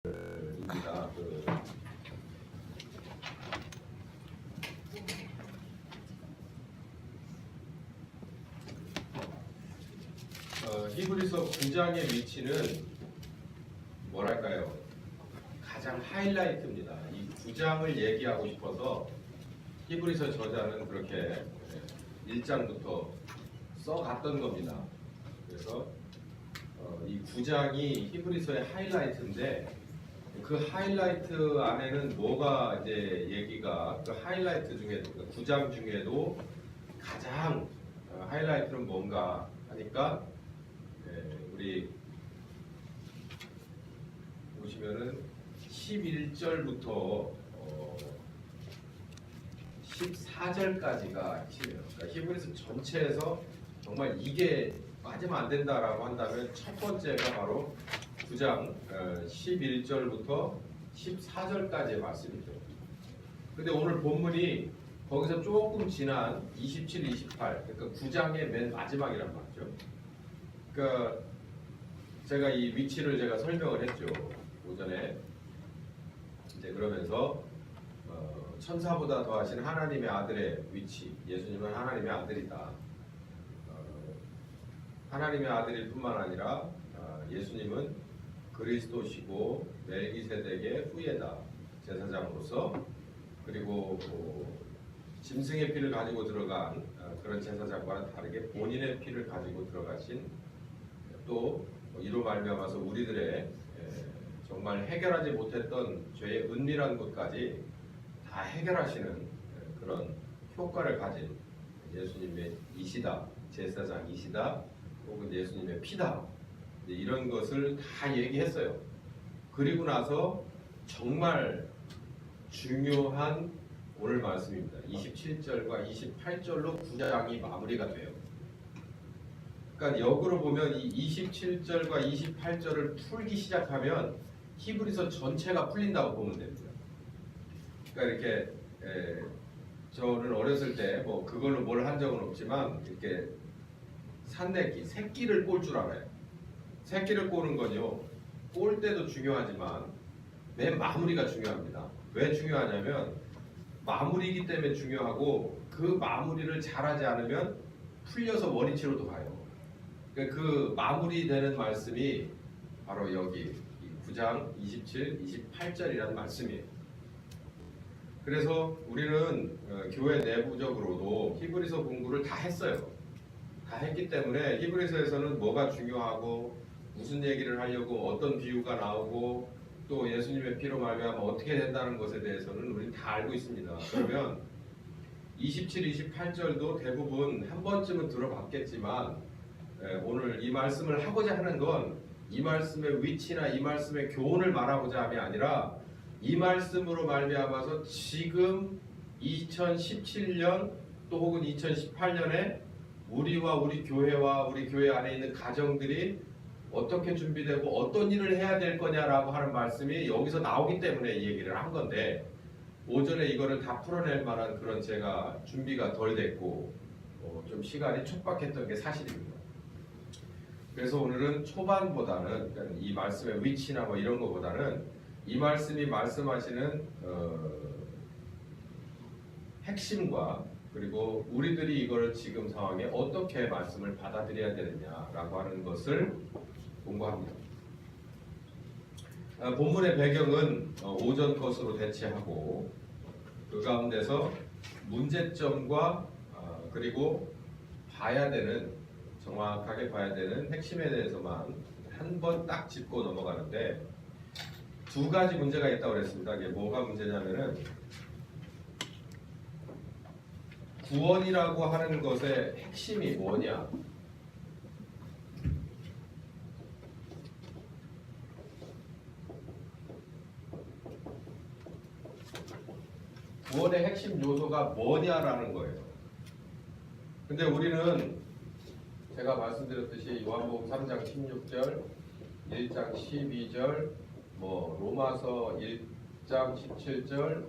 입니다. 히브리서 9장의 위치는 뭐랄까요? 가장 하이라이트입니다. 이 9장을 얘기하고 싶어서 히브리서 저자는 그렇게 1장부터 써갔던 겁니다. 그래서 이 9장이 히브리서의 하이라이트인데 그 하이라이트 안에는 뭐가 이제 얘기가 그 하이라이트 중에도 그 9장 중에도 가장 하이라이트는 뭔가 하니까 우리 보시면은 11절부터 14절까지가 핵심이에요. 그러니까 히브리서 전체에서 정말 이게 빠지면 안 된다라고 한다면 첫 번째가 바로 9장 11절부터 14절까지의 말씀이죠. 근데 오늘 본문이 거기서 조금 지난 27, 28, 그러니까 9장의 맨 마지막이란 말이죠. 그러니까 제가 이 위치를 제가 설명을 했죠. 오전에. 이제 그러면서 천사보다 더하신 하나님의 아들의 위치, 예수님은 하나님의 아들이다. 하나님의 아들일 뿐만 아니라 예수님은 그리스도시고 멜기세덱의 후예다. 제사장으로서. 그리고 짐승의 피를 가지고 들어간 그런 제사장과는 다르게 본인의 피를 가지고 들어가신 또 이로 말미암아서 우리들의 정말 해결하지 못했던 죄의 은밀한 것까지 다 해결하시는 그런 효과를 가진 예수님의 이시다, 제사장이시다, 혹은 예수님의 피다, 이런 것을 다 얘기했어요. 그리고 나서 정말 중요한 오늘 말씀입니다. 27절과 28절로 9장이 마무리가 돼요. 그러니까 역으로 보면 이 27절과 28절을 풀기 시작하면 히브리서 전체가 풀린다고 보면 됩니다. 그러니까 이렇게 저는 어렸을 때 뭐 그걸로 뭘 한 적은 없지만 이렇게 산내기, 새끼를 꼴 줄 알아요. 새끼를 꼬는 건요, 꼴 때도 중요하지만 맨 마무리가 중요합니다. 왜 중요하냐면 마무리이기 때문에 중요하고 그 마무리를 잘하지 않으면 풀려서 원위치로도 가요. 그러니까 그 마무리되는 말씀이 바로 여기 9장 27, 28절이라는 말씀이에요. 그래서 우리는 교회 내부적으로도 히브리서 공부를 다 했어요. 다 했기 때문에 히브리서에서는 뭐가 중요하고 무슨 얘기를 하려고 어떤 비유가 나오고 또 예수님의 피로 말미암아 어떻게 된다는 것에 대해서는 우리는 다 알고 있습니다. 그러면 27, 28절도 대부분 한 번쯤은 들어봤겠지만 오늘 이 말씀을 하고자 하는 건 이 말씀의 위치나 이 말씀의 교훈을 말하고자 함이 아니라 이 말씀으로 말미암아서 지금 2017년 또 혹은 2018년에 우리와 우리 교회와 우리 교회 안에 있는 가정들이 어떻게 준비되고 어떤 일을 해야 될 거냐라고 하는 말씀이 여기서 나오기 때문에 이 얘기를 한 건데 오전에 이거를 다 풀어낼 만한 그런 제가 준비가 덜 됐고 좀 시간이 촉박했던 게 사실입니다. 그래서 오늘은 초반보다는 이 말씀의 위치나 뭐 이런 거보다는 이 말씀이 말씀하시는 핵심과 그리고 우리들이 이걸 지금 상황에 어떻게 말씀을 받아들여야 되느냐라고 하는 것을 공부합니다. 본문의 배경은 오전 것으로 대체하고 그 가운데서 문제점과 그리고 봐야 되는 정확하게 봐야 되는 핵심에 대해서만 한 번 딱 짚고 넘어가는데 두 가지 문제가 있다고 그랬습니다. 이게 뭐가 문제냐면은 구원이라고 하는 것의 핵심이 뭐냐? 구원의 핵심 요소가 뭐냐라는 거예요. 근데 우리는 제가 말씀드렸듯이 요한복음 3장 16절, 1장 12절, 뭐 로마서 1장 17절,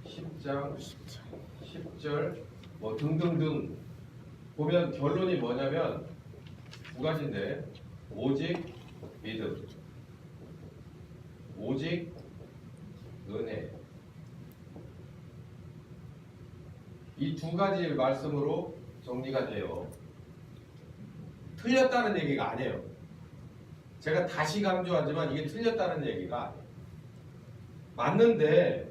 10장 10절 뭐 등등등 보면 결론이 뭐냐면 두 가지인데 오직 믿음, 오직 은혜. 이 두 가지 말씀으로 정리가 돼요. 틀렸다는 얘기가 아니에요. 제가 다시 강조하지만 이게 틀렸다는 얘기가 아니에요. 맞는데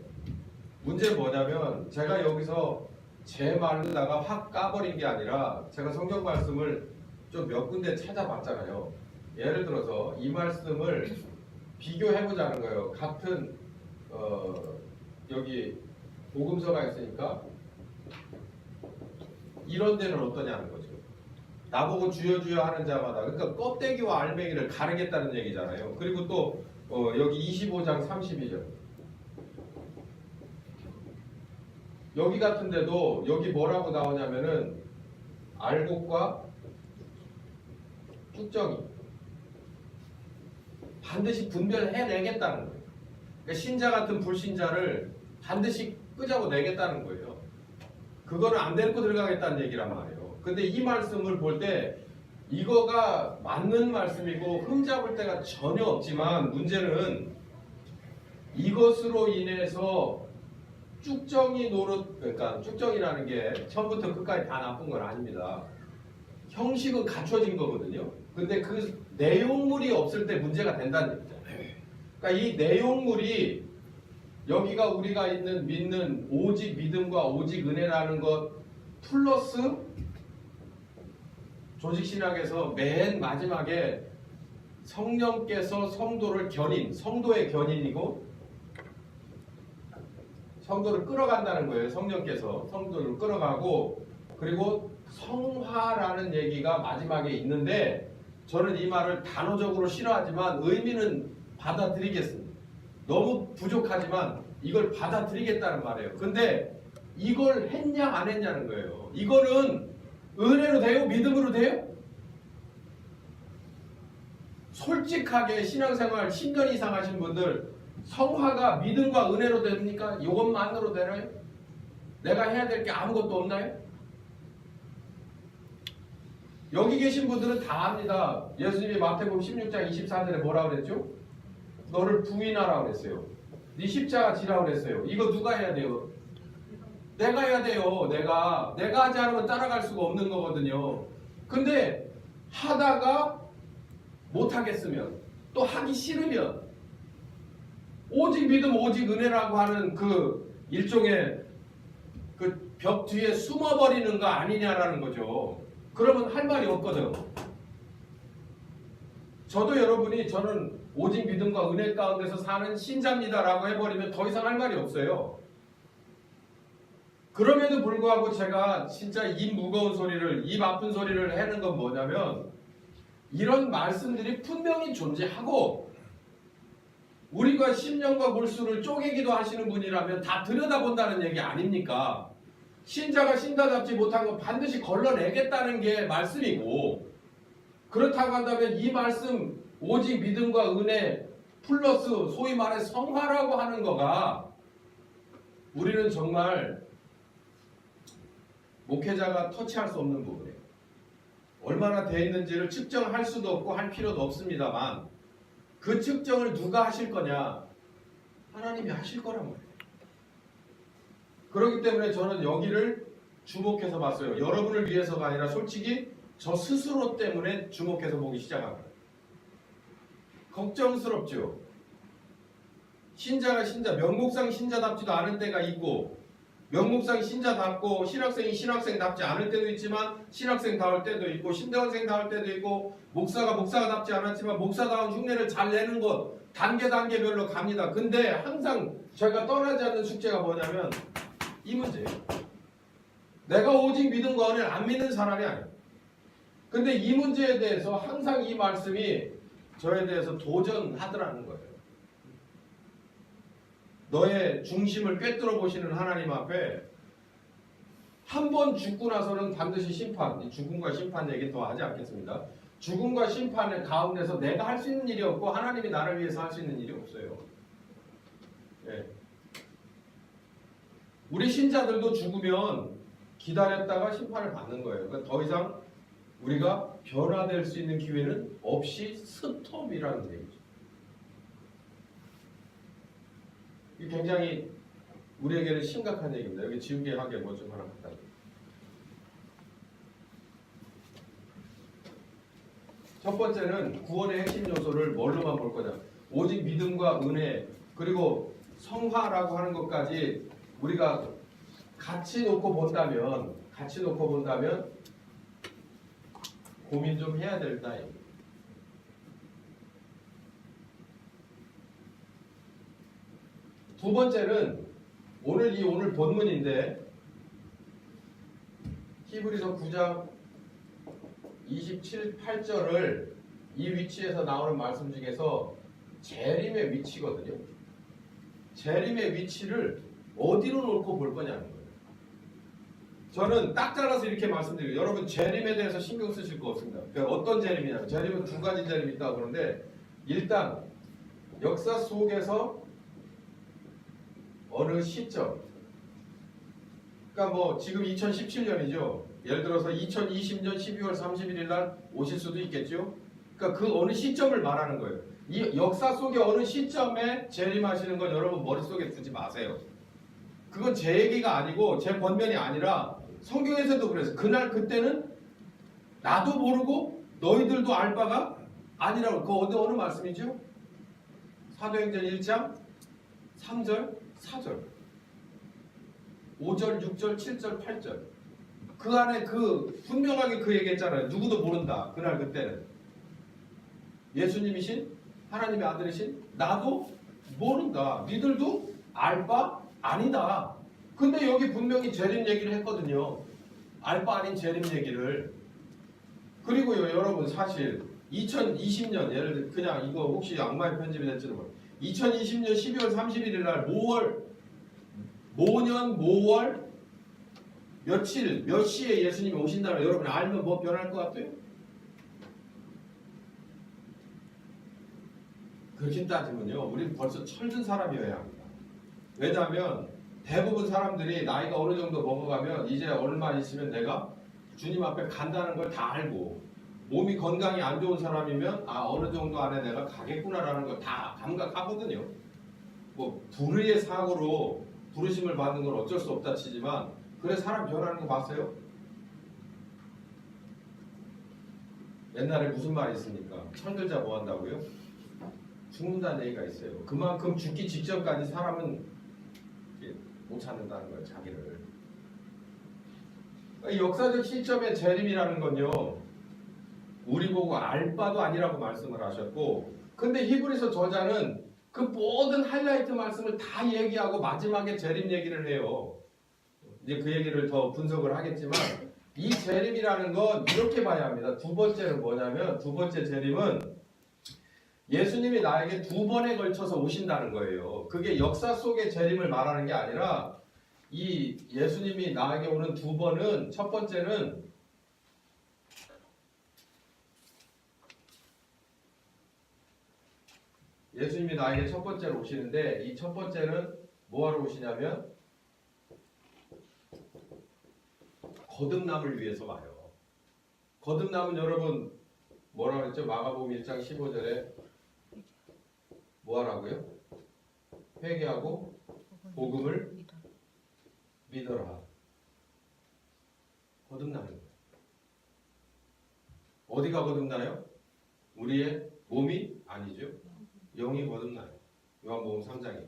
문제는 뭐냐면 제가 여기서 제 말로다가 확 까버린 게 아니라 제가 성경 말씀을 좀 몇 군데 찾아봤잖아요. 예를 들어서 이 말씀을 비교해보자는 거예요. 같은 여기 복음서가 있으니까 이런 데는 어떠냐는 거죠. 나보고 주여 주여 하는 자마다, 그러니까 껍데기와 알맹이를 가르겠다는 얘기잖아요. 그리고 또 여기 25장 32절 여기 같은 데도 여기 뭐라고 나오냐면은 알곡과 쭉정이 반드시 분별해내겠다는 거예요. 그러니까 신자 같은 불신자를 반드시 끄자고 내겠다는 거예요. 그거는 안 데리고 들어가겠다는 얘기란 말이에요. 근데 이 말씀을 볼 때 이거가 맞는 말씀이고 흠잡을 데가 전혀 없지만 문제는 이것으로 인해서 쭉정이 노릇, 그러니까 쭉정이라는 게 처음부터 끝까지 다 나쁜 건 아닙니다. 형식은 갖춰진 거거든요. 근데 그 내용물이 없을 때 문제가 된다는 얘기죠. 그러니까 이 내용물이 여기가 우리가 있는 믿는 오직 믿음과 오직 은혜라는 것 플러스 조직신학에서 맨 마지막에 성령께서 성도를 견인, 성도의 견인이고 성도를 끌어간다는 거예요. 성령께서 성도를 끌어가고 그리고 성화라는 얘기가 마지막에 있는데 저는 이 말을 단어적으로 싫어하지만 의미는 받아들이겠습니다. 너무 부족하지만 이걸 받아들이겠다는 말이에요. 근데 이걸 했냐 안 했냐는 거예요. 이거는 은혜로 돼요? 믿음으로 돼요? 솔직하게 신앙생활 10년 이상 하신 분들 성화가 믿음과 은혜로 됩니까? 이것만으로 되나요? 내가 해야 될 게 아무것도 없나요? 여기 계신 분들은 다 압니다. 예수님이 마태복음 16장 24절에 뭐라고 그랬죠? 너를 부인하라고 그랬어요. 네 십자가 지라고 그랬어요. 이거 누가 해야 돼요? 내가 해야 돼요. 내가 하지 않으면 따라갈 수가 없는 거거든요. 근데 하다가 못하겠으면 또 하기 싫으면 오직 믿음 오직 은혜라고 하는 그 일종의 그 벽 뒤에 숨어버리는 거 아니냐라는 거죠. 그러면 할 말이 없거든. 저도 여러분이 저는 오직 믿음과 은혜 가운데서 사는 신자입니다라고 해버리면 더 이상 할 말이 없어요. 그럼에도 불구하고 제가 진짜 입 무거운 소리를, 입 아픈 소리를 하는 건 뭐냐면 이런 말씀들이 분명히 존재하고 우리가 심령과 골수를 쪼개기도 하시는 분이라면 다 들여다본다는 얘기 아닙니까? 신자가 신자답지 못한 건 반드시 걸러내겠다는 게 말씀이고 그렇다고 한다면 이 말씀 오직 믿음과 은혜 플러스 소위 말해 성화라고 하는 거가 우리는 정말 목회자가 터치할 수 없는 부분이에요. 얼마나 돼 있는지를 측정할 수도 없고 할 필요도 없습니다만 그 측정을 누가 하실 거냐? 하나님이 하실 거란 말이에요. 그렇기 때문에 저는 여기를 주목해서 봤어요. 여러분을 위해서가 아니라 솔직히 저 스스로 때문에 주목해서 보기 시작한 거예요. 걱정스럽죠. 신자가 신자, 명목상 신자답지도 않을 때가 있고 명목상 신자답고 신학생이 신학생답지 않을 때도 있지만 신학생다울 때도 있고 신대원생다울 때도 있고 목사가 목사답지 않았지만 목사다운 흉내를 잘 내는 것 단계별로 갑니다. 근데 항상 저희가 떠나지 않는 숙제가 뭐냐면 이 문제예요. 내가 오직 믿음과 은혜를 안 믿는 사람이 아니에요. 근데 이 문제에 대해서 항상 이 말씀이 저에 대해서 도전하더라는 거예요. 너의 중심을 꿰뚫어 보시는 하나님 앞에 한 번 죽고 나서는 반드시 심판, 죽음과 심판 얘기 더 하지 않겠습니다. 죽음과 심판의 가운데서 내가 할 수 있는 일이 없고 하나님이 나를 위해서 할 수 있는 일이 없어요. 네. 우리 신자들도 죽으면 기다렸다가 심판을 받는 거예요. 그러니까 더 이상 우리가 변화될 수 있는 기회는 없이 스톱이라는 얘기죠. 이 굉장히 우리에게는 심각한 얘기입니다. 여기 지우개하게 뭐 좀 하나 갖다 줘. 첫 번째는 구원의 핵심 요소를 뭘로만 볼 거냐. 오직 믿음과 은혜 그리고 성화라고 하는 것까지 우리가 같이 놓고 본다면 고민 좀 해야 된다. 두 번째는 오늘 본문인데 히브리서 9장 27, 8절을 이 위치에서 나오는 말씀 중에서 재림의 위치거든요. 재림의 위치를 어디로 놓고 볼 거냐는 거예요. 저는 딱 잘라서 이렇게 말씀드려요. 여러분 재림에 대해서 신경 쓰실 거 없습니다. 그러니까 어떤 재림이냐면 재림은 두 가지 재림이 있다고 그러는데 일단 역사 속에서 어느 시점 그러니까 뭐 지금 2017년이죠. 예를 들어서 2020년 12월 31일 날 오실 수도 있겠죠. 그러니까 그 어느 시점을 말하는 거예요. 이 역사 속의 어느 시점에 재림하시는 건 여러분 머릿속에 두지 마세요. 그건 제 얘기가 아니고 제 권면이 아니라 성경에서도 그래서 그날 그때는 나도 모르고 너희들도 알 바가 아니라고. 그 어느 말씀이죠? 사도행전 1장 3절 4절 5절 6절 7절 8절 그 안에 분명하게 그 얘기했잖아요. 누구도 모른다. 그날 그때는 예수님이신 하나님의 아들이신 나도 모른다. 니들도 알 바 아니다. 근데 여기 분명히 재림 얘기를 했거든요. 알 바 아닌 재림 얘기를. 그리고요 여러분 사실 2020년 예를 들어 그냥 이거 혹시 악마의 편집이 될지도 몰라요. 2020년 12월 31일 날 모년 모월 며칠 몇 시에 예수님이 오신다면 여러분 알면 뭐 변할 것 같아요? 그렇게 따지면요 우리는 벌써 철든 사람이어야 합니다. 왜냐하면 대부분 사람들이 나이가 어느 정도 먹어가면 이제 얼마 있으면 내가 주님 앞에 간다는 걸 다 알고 몸이 건강이 안 좋은 사람이면 어느 정도 안에 내가 가겠구나라는 걸 다 감각하거든요. 뭐 불의의 사고로 부르심을 받는 건 어쩔 수 없다 치지만 그래 사람 변하는 거 봤어요? 옛날에 무슨 말이 있습니까? 철들자 뭐 한다고요? 죽는다는 얘기가 있어요. 그만큼 죽기 직전까지 사람은 못 찾는다는 거예요. 자기를. 역사적 시점의 재림이라는 건요. 우리 보고 알 바도 아니라고 말씀을 하셨고 근데 히브리서 저자는 그 모든 하이라이트 말씀을 다 얘기하고 마지막에 재림 얘기를 해요. 이제 그 얘기를 더 분석을 하겠지만 이 재림이라는 건 이렇게 봐야 합니다. 두 번째는 뭐냐면 두 번째 재림은 예수님이 나에게 두 번에 걸쳐서 오신다는 거예요. 그게 역사 속의 재림을 말하는 게 아니라 이 예수님이 나에게 오는 두 번은 첫 번째는 예수님이 나에게 첫 번째로 오시는데 이 첫 번째는 뭐하러 오시냐면 거듭남을 위해서 와요. 거듭남은 여러분 뭐라 그랬죠? 마가복음 1장 15절에 뭐하라고요? 회개하고 복음을 믿어라. 거듭나는 거예요. 어디가 거듭나요? 우리의 몸이 아니죠. 영이 거듭나요. 요한복음 3장에.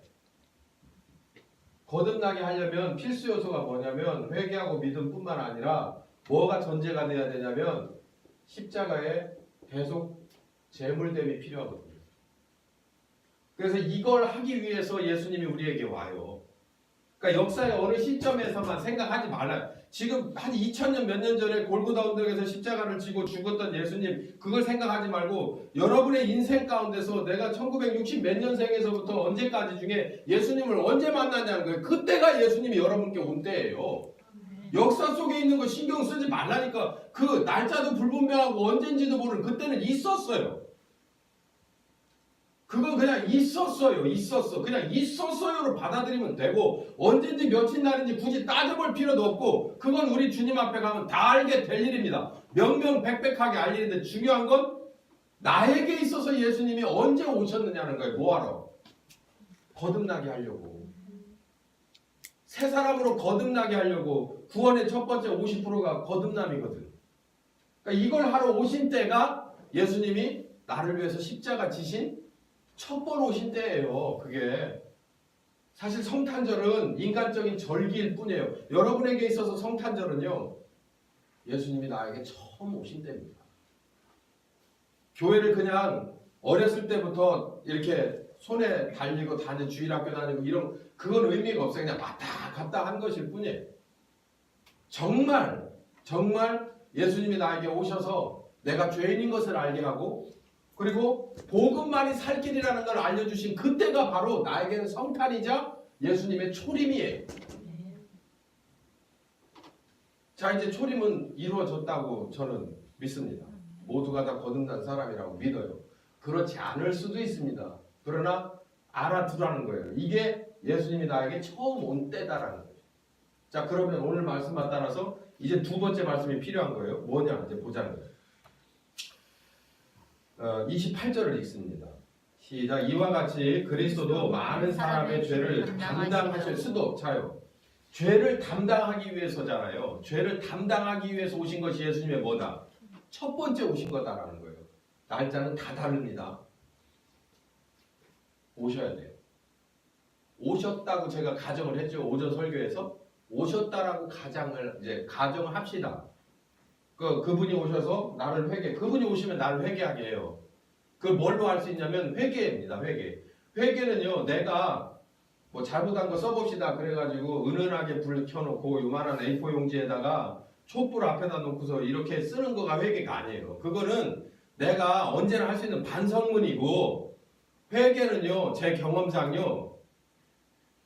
거듭나게 하려면 필수 요소가 뭐냐면 회개하고 믿음뿐만 아니라 뭐가 전제가 돼야 되냐면 십자가에 계속 제물됨이 필요하거든요. 그래서 이걸 하기 위해서 예수님이 우리에게 와요. 그러니까 역사의 어느 시점에서만 생각하지 말아요. 지금 한 2000년 몇 년 전에 골고다 언덕에서 십자가를 지고 죽었던 예수님 그걸 생각하지 말고 여러분의 인생 가운데서 내가 1960 몇 년생에서부터 언제까지 중에 예수님을 언제 만났냐는 거예요. 그때가 예수님이 여러분께 온 때예요. 역사 속에 있는 거 신경 쓰지 말라니까. 그 날짜도 불분명하고 언젠지도 모르는 그때는 있었어요. 그건 그냥 있었어요. 그냥 있었어요로 받아들이면 되고 언젠지 며칠 날인지 굳이 따져볼 필요도 없고 그건 우리 주님 앞에 가면 다 알게 될 일입니다. 명명백백하게 알 일인데 중요한 건 나에게 있어서 예수님이 언제 오셨느냐는 거예요. 뭐하러? 거듭나게 하려고. 새 사람으로 거듭나게 하려고 구원의 첫 번째 50%가 거듭남이거든. 그러니까 이걸 하러 오신 때가 예수님이 나를 위해서 십자가 지신 첫 번 오신 때예요. 그게 사실 성탄절은 인간적인 절기일 뿐이에요. 여러분에게 있어서 성탄절은요, 예수님이 나에게 처음 오신 때입니다. 교회를 그냥 어렸을 때부터 이렇게 손에 달리고 다니고 주일학교 다니고 이런 그건 의미가 없어요. 그냥 왔다 갔다 한 것일 뿐이에요. 정말 예수님이 나에게 오셔서 내가 죄인인 것을 알게 하고 그리고 복음만이 살 길이라는 걸 알려주신 그때가 바로 나에게는 성탄이자 예수님의 초림이에요. 자, 이제 초림은 이루어졌다고 저는 믿습니다. 모두가 다 거듭난 사람이라고 믿어요. 그렇지 않을 수도 있습니다. 그러나 알아두라는 거예요. 이게 예수님이 나에게 처음 온 때다라는 거죠. 자, 그러면 오늘 말씀만 따라서 이제 두 번째 말씀이 필요한 거예요. 뭐냐 이제 보자는 거예요. 28절을 읽습니다. 시작. 이와 같이 그리스도도 많은 사람의 죄를 담당하실 수도. 자요. 죄를 담당하기 위해서잖아요. 죄를 담당하기 위해서 오신 것이 예수님의 뭐다? 첫 번째 오신 거다라는 거예요. 날짜는 다 다릅니다. 오셔야 돼요. 오셨다고 제가 가정을 했죠. 오전 설교에서 오셨다라고 가정을 합시다. 그분이 오셔서 나를 그분이 오시면 나를 회개하게 해요. 그걸 뭘로 할 수 있냐면 회개입니다. 회개는요, 내가 뭐 잘못한 거 써봅시다. 그래가지고 은은하게 불 켜놓고 요만한 A4 용지에다가 촛불 앞에다 놓고서 이렇게 쓰는 거가 회개가 아니에요. 그거는 내가 언제나 할 수 있는 반성문이고, 회개는요, 제 경험상요,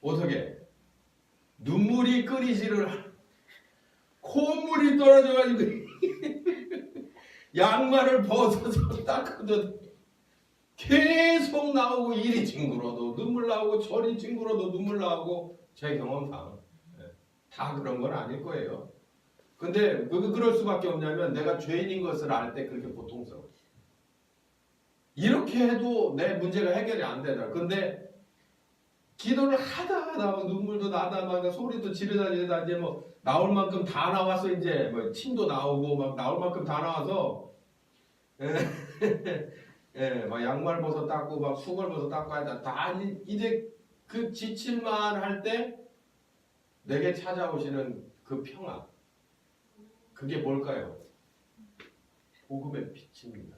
어떻게 눈물이 끓이지를 콧물이 떨어져가지고 양말을 벗어서 닦아도 계속 나오고 이리 징그러도 눈물 나오고 저리 징그러도 눈물 나오고 제 경험상 다 그런 건 아닐 거예요. 근데 그럴 수밖에 없냐면 내가 죄인인 것을 알 때 그렇게 고통스러워. 이렇게 해도 내 문제가 해결이 안 되더라. 근데 기도를 하다 눈물도 나다 막 소리도 지르다 이제 뭐 나올 만큼 다 나와서 이제 뭐 침도 나오고 막 나올 만큼 다 나와서 막 양말 벗어 닦고 막 수건 벗어 닦고 하다 다 이제 그 지칠만 할 때 내게 찾아오시는 그 평안, 그게 뭘까요? 복음의 빛입니다.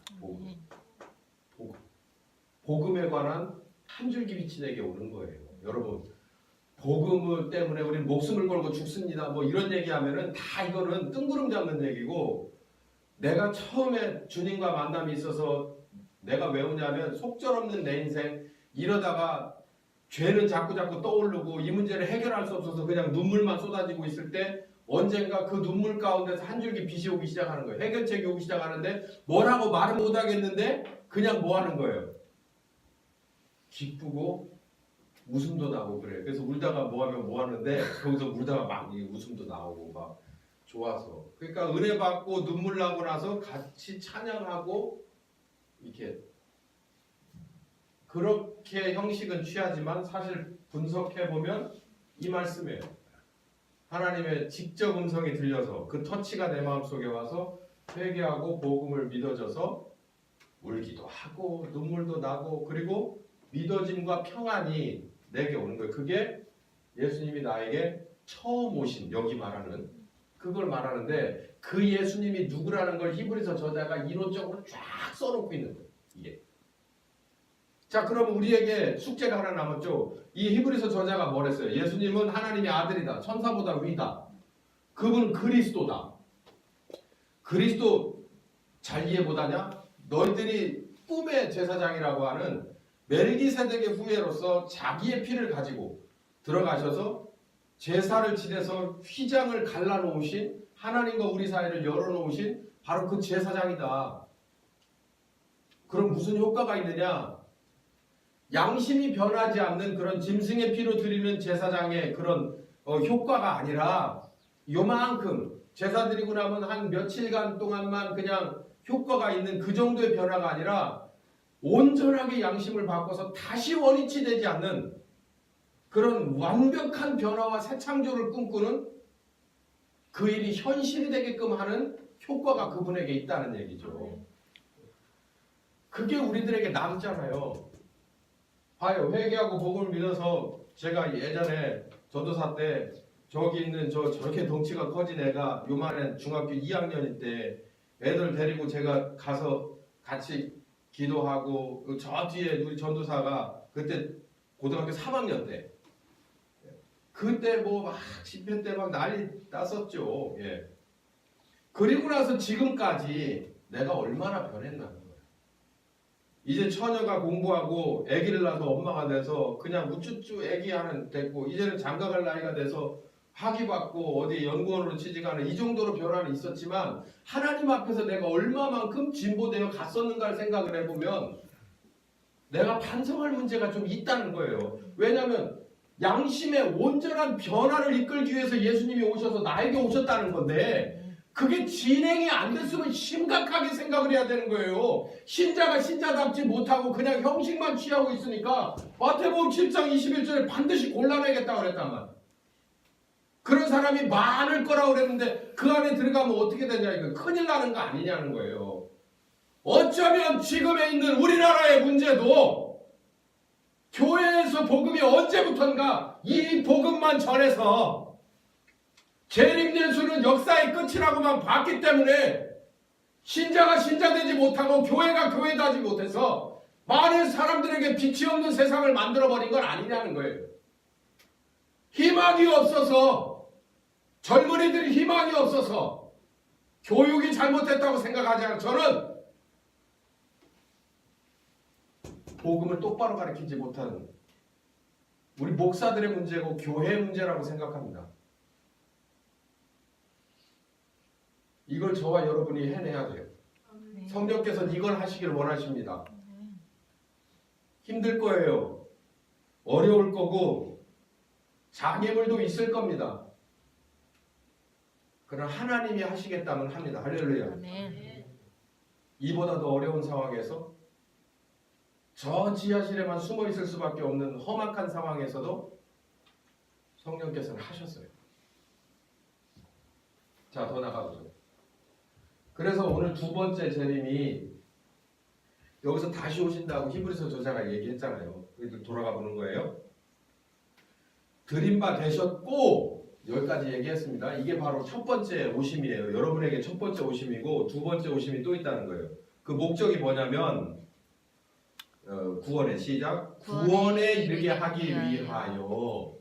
복음에 관한 한 줄기 빛이 내게 오는 거예요. 여러분, 복음 때문에 우리는 목숨을 걸고 죽습니다. 뭐 이런 얘기하면은 다 이거는 뜬구름 잡는 얘기고, 내가 처음에 주님과 만남이 있어서 내가 왜 오냐면 속절없는 내 인생 이러다가 죄는 자꾸 떠오르고 이 문제를 해결할 수 없어서 그냥 눈물만 쏟아지고 있을 때 언젠가 그 눈물 가운데서 한 줄기 빛이 오기 시작하는 거예요. 해결책이 오기 시작하는데 뭐라고 말을 못하겠는데 그냥 뭐 하는 거예요? 기쁘고 웃음도 나고 그래요. 그래서 울다가 뭐하면 뭐하는데 거기서 울다가 막 웃음도 나오고 막 좋아서. 그러니까 은혜 받고 눈물 나고 나서 같이 찬양하고 이렇게 그렇게 형식은 취하지만 사실 분석해보면 이 말씀이에요. 하나님의 직접 음성이 들려서 그 터치가 내 마음속에 와서 회개하고 복음을 믿어져서 울기도 하고 눈물도 나고 그리고 믿어짐과 평안이 내게 오는 거예요. 그게 예수님이 나에게 처음 오신, 여기 말하는 그걸 말하는데, 그 예수님이 누구라는 걸 히브리서 저자가 이론적으로 쫙 써놓고 있는 거예요. 이게. 자, 그럼 우리에게 숙제가 하나 남았죠. 이 히브리서 저자가 뭐랬어요? 예수님은 하나님의 아들이다. 천사보다 위다. 그분은 그리스도다. 그리스도 잘 이해 못하냐? 너희들이 꿈의 제사장이라고 하는 멜기세덱의 후예로서 자기의 피를 가지고 들어가셔서 제사를 지내서 휘장을 갈라놓으신, 하나님과 우리 사이를 열어놓으신 바로 그 제사장이다. 그럼 무슨 효과가 있느냐? 양심이 변하지 않는 그런 짐승의 피로 드리는 제사장의 그런 효과가 아니라, 요만큼 제사 드리고 나면 한 며칠간 동안만 그냥 효과가 있는 그 정도의 변화가 아니라 온전하게 양심을 바꿔서 다시 원위치 되지 않는 그런 완벽한 변화와 새 창조를 꿈꾸는 그 일이 현실이 되게끔 하는 효과가 그분에게 있다는 얘기죠. 그게 우리들에게 남잖아요. 봐요. 회개하고 복음을 믿어서 제가 예전에 전도사 때 저기 있는 저렇게 덩치가 커진 애가 요만한 중학교 2학년일 때 애들 데리고 제가 가서 같이 기도하고 저 뒤에 우리 전도사가 그때 고등학교 3학년 때 그때 뭐 막 집회 때 막 난리 났었죠. 예. 그리고 나서 지금까지 내가 얼마나 변했나. 이제 처녀가 공부하고 아기를 낳아서 엄마가 돼서 그냥 우쭈쭈 아기하는 됐고 이제는 장가갈 나이가 돼서 학위받고 어디 연구원으로 취직하는 이 정도로 변화는 있었지만 하나님 앞에서 내가 얼마만큼 진보되어 갔었는가를 생각을 해보면 내가 반성할 문제가 좀 있다는 거예요. 왜냐하면 양심의 온전한 변화를 이끌기 위해서 예수님이 오셔서 나에게 오셨다는 건데 그게 진행이 안 됐으면 심각하게 생각을 해야 되는 거예요. 신자가 신자답지 못하고 그냥 형식만 취하고 있으니까 마태복음 7장 21절에 반드시 골라내겠다고 그랬단 말이에요. 그런 사람이 많을 거라고 그랬는데 그 안에 들어가면 어떻게 되냐 이거 큰일 나는 거 아니냐는 거예요. 어쩌면 지금에 있는 우리나라의 문제도 교회에서 복음이 언제부턴가 이 복음만 전해서 재림예수는 역사의 끝이라고만 봤기 때문에 신자가 신자되지 못하고 교회가 교회되지 못해서 많은 사람들에게 빛이 없는 세상을 만들어버린 건 아니냐는 거예요. 희망이 없어서 젊은이들이 희망이 없어서 교육이 잘못됐다고 생각하지 않아요. 저는 복음을 똑바로 가르치지 못하는 우리 목사들의 문제고 교회의 문제라고 생각합니다. 이걸 저와 여러분이 해내야 돼요. 성령께서는 이걸 하시길 원하십니다. 힘들 거예요. 어려울 거고 장애물도 있을 겁니다. 그러나 하나님이 하시겠다면 합니다. 할렐루야. 이보다 더 어려운 상황에서 저 지하실에만 숨어 있을 수밖에 없는 험악한 상황에서도 성령께서는 하셨어요. 자, 더 나가보죠. 그래서 오늘 두 번째 재림이 여기서 다시 오신다고 히브리서 저자가 얘기했잖아요. 우리들 돌아가 보는 거예요. 드린 바 되셨고 여기까지 얘기했습니다. 이게 바로 첫 번째 오심이에요. 여러분에게 첫 번째 오심이고 두 번째 오심이 또 있다는 거예요. 그 목적이 뭐냐면 구원의 시작 구원에 이르게 하기 위하여.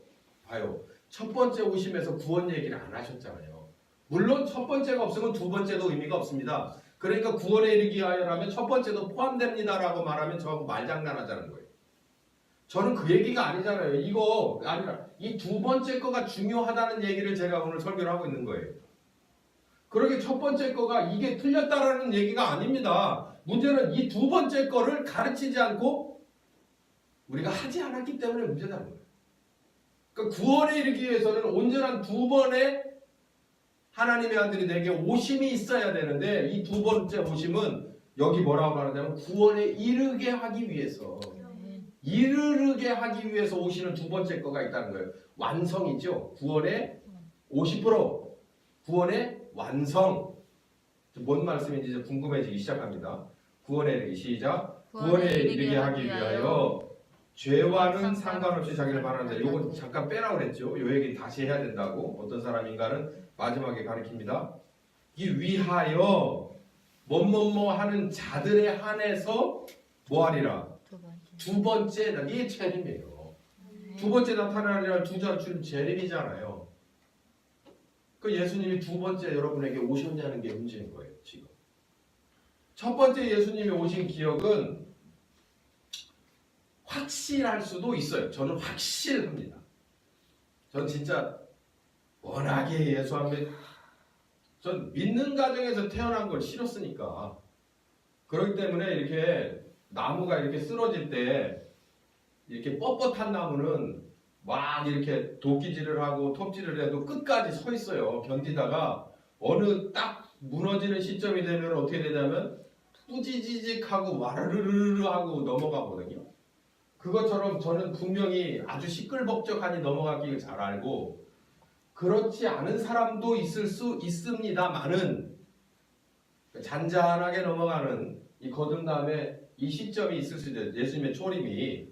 봐요. 첫 번째 오심에서 구원 얘기를 안 하셨잖아요. 물론 첫 번째가 없으면 두 번째도 의미가 없습니다. 그러니까 구원에 이르기 위하여라면 첫 번째도 포함됩니다라고 말하면 저하고 말장난하자는 거예요. 저는 그 얘기가 아니잖아요. 이거 아니라 이 두 번째 거가 중요하다는 얘기를 제가 오늘 설교를 하고 있는 거예요. 그러게 첫 번째 거가 이게 틀렸다라는 얘기가 아닙니다. 문제는 이 두 번째 거를 가르치지 않고 우리가 하지 않았기 때문에 문제라는 거예요. 그러니까 구원에 이르기 위해서는 온전한 두 번의 하나님의 아들이 내게 오심이 있어야 되는데 이 두 번째 오심은 여기 뭐라고 말하냐면 구원에 이르게 하기 위해서 이르게 하기 위해서 오시는 두 번째 거가 있다는 거예요. 완성이죠. 구원의 50% 구원의 완성. 뭔 말씀인지 이제 궁금해지기 시작합니다. 구원에 이르기 시작. 구원에 이르게 하기 위하여 죄와는 상관없이 자기를 바라는데 요건 잠깐 빼라고 그랬죠. 요 얘기 다시 해야 된다고 어떤 사람인가는 마지막에 가르칩니다. 이 위하여 뭐뭐뭐 하는 자들에 한해서 뭐하리라. 두 번째 이게 재림이에요. 두 번째 나타나리라 두 자줄 재림이잖아요. 그 예수님이 두 번째 여러분에게 오셨냐는 게 문제인 거예요. 지금 첫 번째 예수님이 오신 기억은 확실할 수도 있어요. 저는 확실합니다. 전 진짜 워낙에 예수하면 전 믿는 가정에서 태어난 걸 싫었으니까 그렇기 때문에 이렇게 나무가 이렇게 쓰러질 때 이렇게 뻣뻣한 나무는 막 이렇게 도끼질을 하고 톱질을 해도 끝까지 서 있어요. 견디다가 어느 딱 무너지는 시점이 되면 어떻게 되냐면 뿌지지직하고 와르르르 하고 넘어가거든요. 그것처럼 저는 분명히 아주 시끌벅적하니 넘어가기를 잘 알고 그렇지 않은 사람도 있을 수 있습니다만은 잔잔하게 넘어가는 이 거듭 다음에 이 시점이 있을 수 있어요. 예수님의 초림이.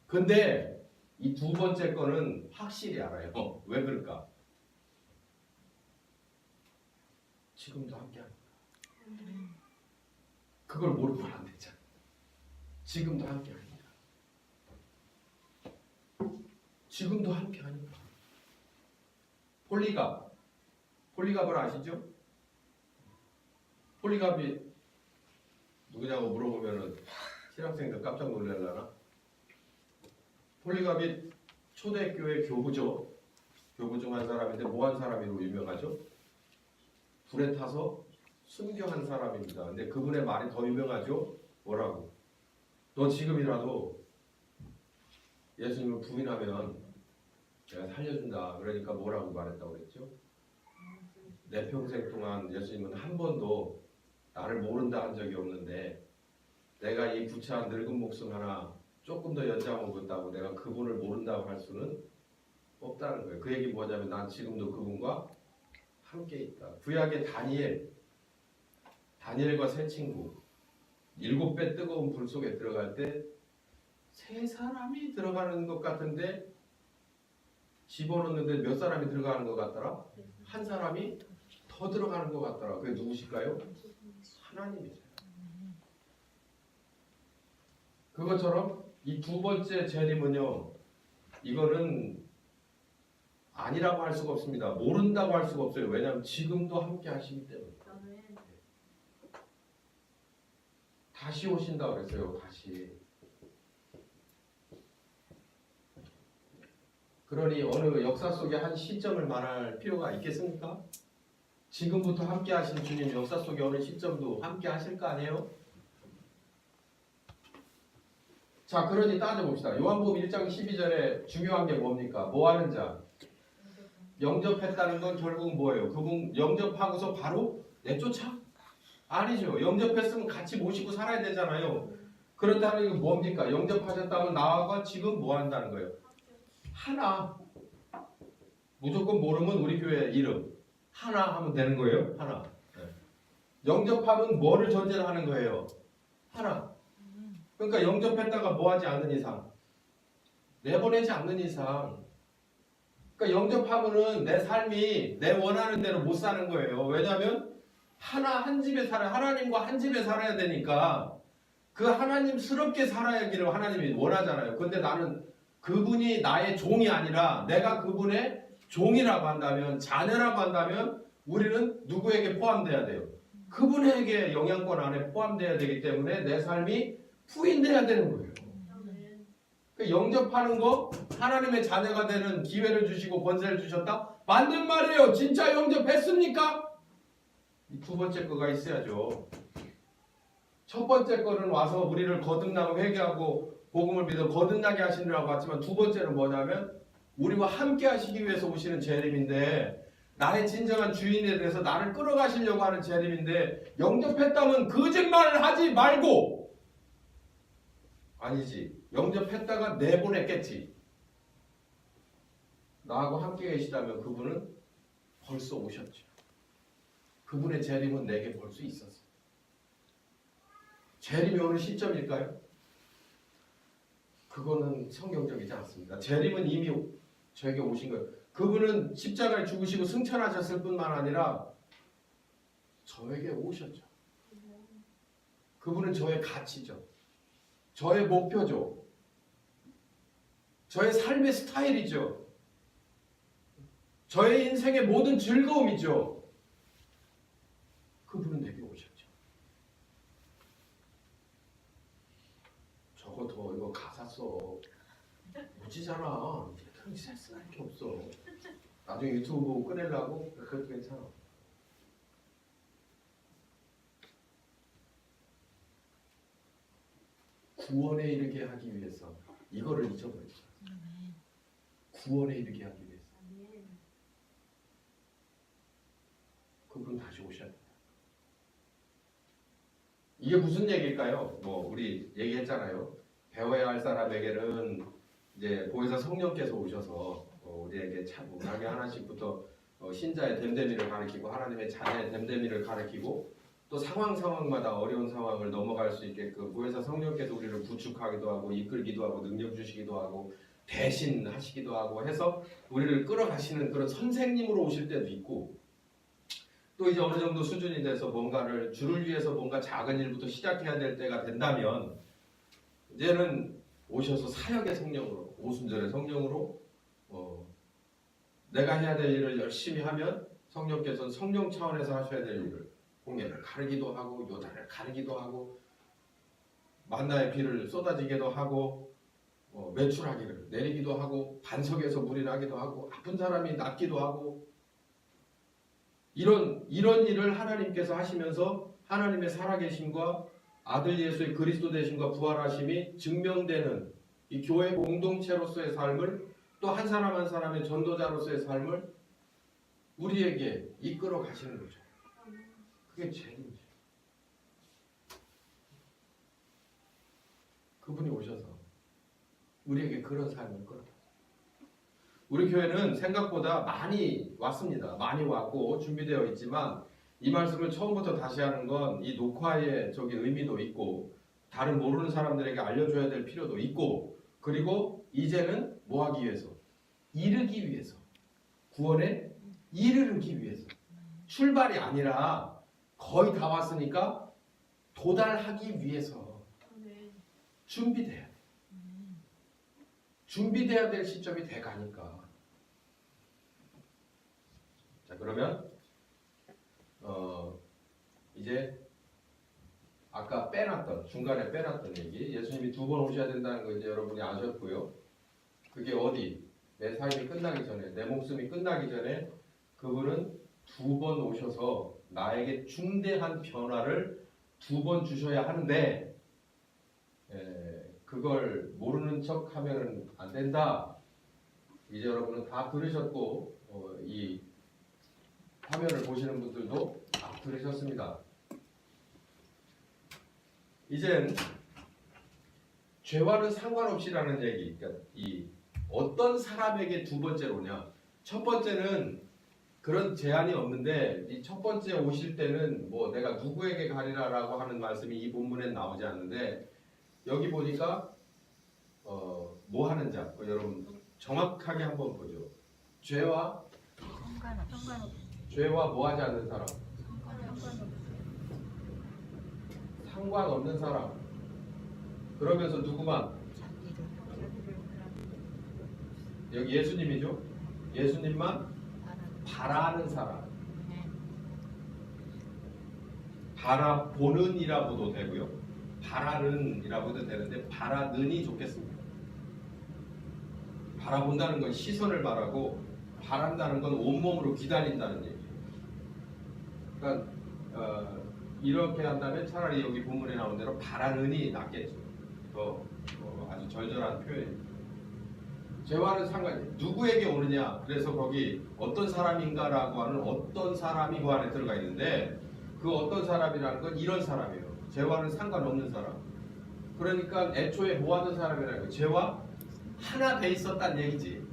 근데 이 두 번째 거는 확실히 알아요. 왜 그럴까? 지금도 함께합니다. 그걸 모르면 안 되잖아. 지금도 함께합니다. 지금도 함께하니까. 폴리갑을 아시죠? 폴리갑이 누구냐고 물어보면은 신학생들 깜짝 놀랄라나? 폴리갑이 초대교회 교부 중 한 사람인데 뭐 한 사람으로 유명하죠? 불에 타서 순교한 사람입니다. 근데 그분의 말이 더 유명하죠? 뭐라고? 너 지금이라도 예수님을 부인하면 내가 살려준다. 그러니까 뭐라고 말했다고 그랬죠? 내 평생 동안 예수님은 한 번도 나를 모른다 한 적이 없는데 내가 이 구차한 늙은 목숨 하나 조금 더 연장 먹었다고 내가 그분을 모른다고 할 수는 없다는 거예요. 그 얘기 뭐냐면 난 지금도 그분과 함께 있다. 구약의 다니엘과 세 친구 7배 뜨거운 불 속에 들어갈 때 세 사람이 들어가는 것 같은데 집어넣는데 몇 사람이 들어가는 것 같더라? 한 사람이 더 들어가는 것 같더라. 그게 누구실까요? 하나님이세요. 그것처럼 이 두 번째 재림은요, 이거는 아니라고 할 수가 없습니다. 모른다고 할 수가 없어요. 왜냐하면 지금도 함께 하시기 때문에. 다시 오신다 그랬어요. 다시. 그러니 어느 역사 속에 한 시점을 말할 필요가 있겠습니까? 지금부터 함께 하신 주님 역사 속에 어느 시점도 함께 하실 거 아니에요? 자, 그러니 따져봅시다. 요한복음 1장 12절에 중요한 게 뭡니까? 뭐 하는 자? 영접했다는 건 결국은 뭐예요? 그분 영접하고서 바로 내쫓아? 아니죠. 영접했으면 같이 모시고 살아야 되잖아요. 그렇다면 이거 뭡니까? 영접하셨다면 나와 지금 뭐 한다는 거예요? 하나. 무조건 모르면 우리 교회 이름 하나 하면 되는 거예요. 하나. 네. 영접하면 뭐를 전제로 하는 거예요? 하나. 그러니까 영접했다가 뭐 하지 않는 이상, 내보내지 않는 이상, 그러니까 영접하면은 내 삶이 내 원하는 대로 못 사는 거예요. 왜냐하면 한 집에 하나님과 한 집에 살아야 되니까 그 하나님스럽게 살아야기를 하나님이 원하잖아요. 근데 나는 그분이 나의 종이 아니라 내가 그분의 종이라고 한다면, 자녀라고 한다면 우리는 누구에게 포함돼야 돼요? 그분에게 영향권 안에 포함돼야 되기 때문에 내 삶이 부인돼야 되는 거예요. 영접하는 거, 하나님의 자녀가 되는 기회를 주시고 권세를 주셨다? 맞는 말이에요. 진짜 영접했습니까? 이 두 번째 거가 있어야죠. 첫 번째 거는 와서 우리를 거듭나고 회개하고 복음을 믿어 거듭나게 하시느라고 왔지만, 두 번째는 뭐냐면 우리와 함께 하시기 위해서 오시는 재림인데, 나의 진정한 주인에 대해서 나를 끌어가시려고 하는 재림인데, 영접했다면 거짓말을 하지 말고, 아니지, 영접했다가 내보냈겠지. 나하고 함께 계시다면 그분은 벌써 오셨죠. 그분의 재림은 내게 볼 수 있었어. 재림이 어느 시점일까요? 그거는 성경적이지 않습니다. 재림은 이미 저에게 오신 거예요. 그분은 십자가에 죽으시고 승천하셨을 뿐만 아니라 저에게 오셨죠. 그분은 저의 가치죠. 저의 목표죠. 저의 삶의 스타일이죠. 저의 인생의 모든 즐거움이죠. 그분은 내게 오셨죠. 저거 더 이거 가사 써. 무지잖아. 그런 센스 할 게 없어. 나중에 유튜브 보고 꺼내려고? 그것도 괜찮아. 구원에 이르게 하기 위해서 이거를 잊어버렸어. 구원에 이르게 하기 위해서. 그분 다시 오셔야 돼요. 이게 무슨 얘기일까요? 뭐 우리 얘기했잖아요. 배워야 할 사람에게는 이제 보혜사 성령께서 오셔서 우리에게 차분하게 하나씩부터 신자의 됨됨이를 가르치고 하나님의 자녀의 됨됨이를 가르치고 또 상황마다 어려운 상황을 넘어갈 수 있게끔 보혜사 성령께서 우리를 구축하기도 하고 이끌기도 하고 능력 주시기도 하고 대신하시기도 하고 해서 우리를 끌어가시는 그런 선생님으로 오실 때도 있고, 또 이제 어느 정도 수준이 돼서 뭔가를 주를 위해서 뭔가 작은 일부터 시작해야 될 때가 된다면 이제는 오셔서 사역의 성령으로, 오순절의 성령으로 내가 해야 될 일을 열심히 하면 성령께서는 성령 차원에서 하셔야 될 일을 홍해를 가르기도 하고 요단을 가르기도 하고 만나의 비를 쏟아지게도 하고 매출하기를 내리기도 하고 반석에서 물이 나기도 하고 아픈 사람이 낫기도 하고 이런 일을 하나님께서 하시면서 하나님의 살아계심과 아들 예수의 그리스도 되심과 부활하심이 증명되는 이 교회 공동체로서의 삶을, 또 한 사람 한 사람의 전도자로서의 삶을 우리에게 이끌어 가시는 거죠. 그게 죄인이죠. 그분이 오셔서 우리에게 그런 삶을 끌어. 우리 교회는 생각보다 많이 왔습니다. 많이 왔고 준비되어 있지만 이 말씀을 처음부터 다시 하는 건 이 녹화의 의미도 있고 다른 모르는 사람들에게 알려줘야 될 필요도 있고, 그리고 이제는 뭐 하기 위해서? 이르기 위해서. 구원에 이르기 위해서. 출발이 아니라 거의 다 왔으니까 도달하기 위해서 준비돼야 돼. 준비돼야 될 시점이 돼가니까. 자, 그러면 이제 아까 중간에 빼놨던 얘기, 예수님이 2번 오셔야 된다는 거 이제 여러분이 아셨고요. 그게 어디? 내 삶이 끝나기 전에, 내 목숨이 끝나기 전에 그분은 2번 오셔서 나에게 중대한 변화를 2번 주셔야 하는데 그걸 모르는 척 하면 안 된다. 이제 여러분은 다 들으셨고 이 화면을 보시는 분들도 다 들으셨습니다. 이젠 죄와는 상관없이라는 얘기, 그러니까 이 어떤 사람에게 2번째로 오냐. 첫 번째는 그런 제한이 없는데 이 첫 번째 오실 때는 뭐 내가 누구에게 가리라라고 하는 말씀이 이 본문엔 나오지 않는데, 여기 보니까 뭐 하는 자, 여러분 정확하게 한번 보죠. 죄와 뭐 하지 않는 사람, 상관없는 사람. 그러면서 누구만? 여기 예수님이죠. 예수님만 바라는 사람, 바라보는이라고도 되고요, 바라는이라고도 되는데 바라는이 좋겠습니다. 바라본다는 건 시선을 말하고 바란다는 건 온몸으로 기다린다는 얘기예요. 그러니까 이렇게 한다면 차라리 여기 본문에 나온 대로 바라는이 낫겠죠. 더 아주 절절한 표현입니다. 죄와는 상관이 누구에게 오느냐. 그래서 거기 어떤 사람인가라고 하는 어떤 사람이 그 안에 들어가 있는데, 그 어떤 사람이라는 건 이런 사람이에요. 죄와는 상관없는 사람. 그러니까 애초에 뭐 하는 사람이라는 거예요. 죄와 하나 돼 있었다는 얘기지.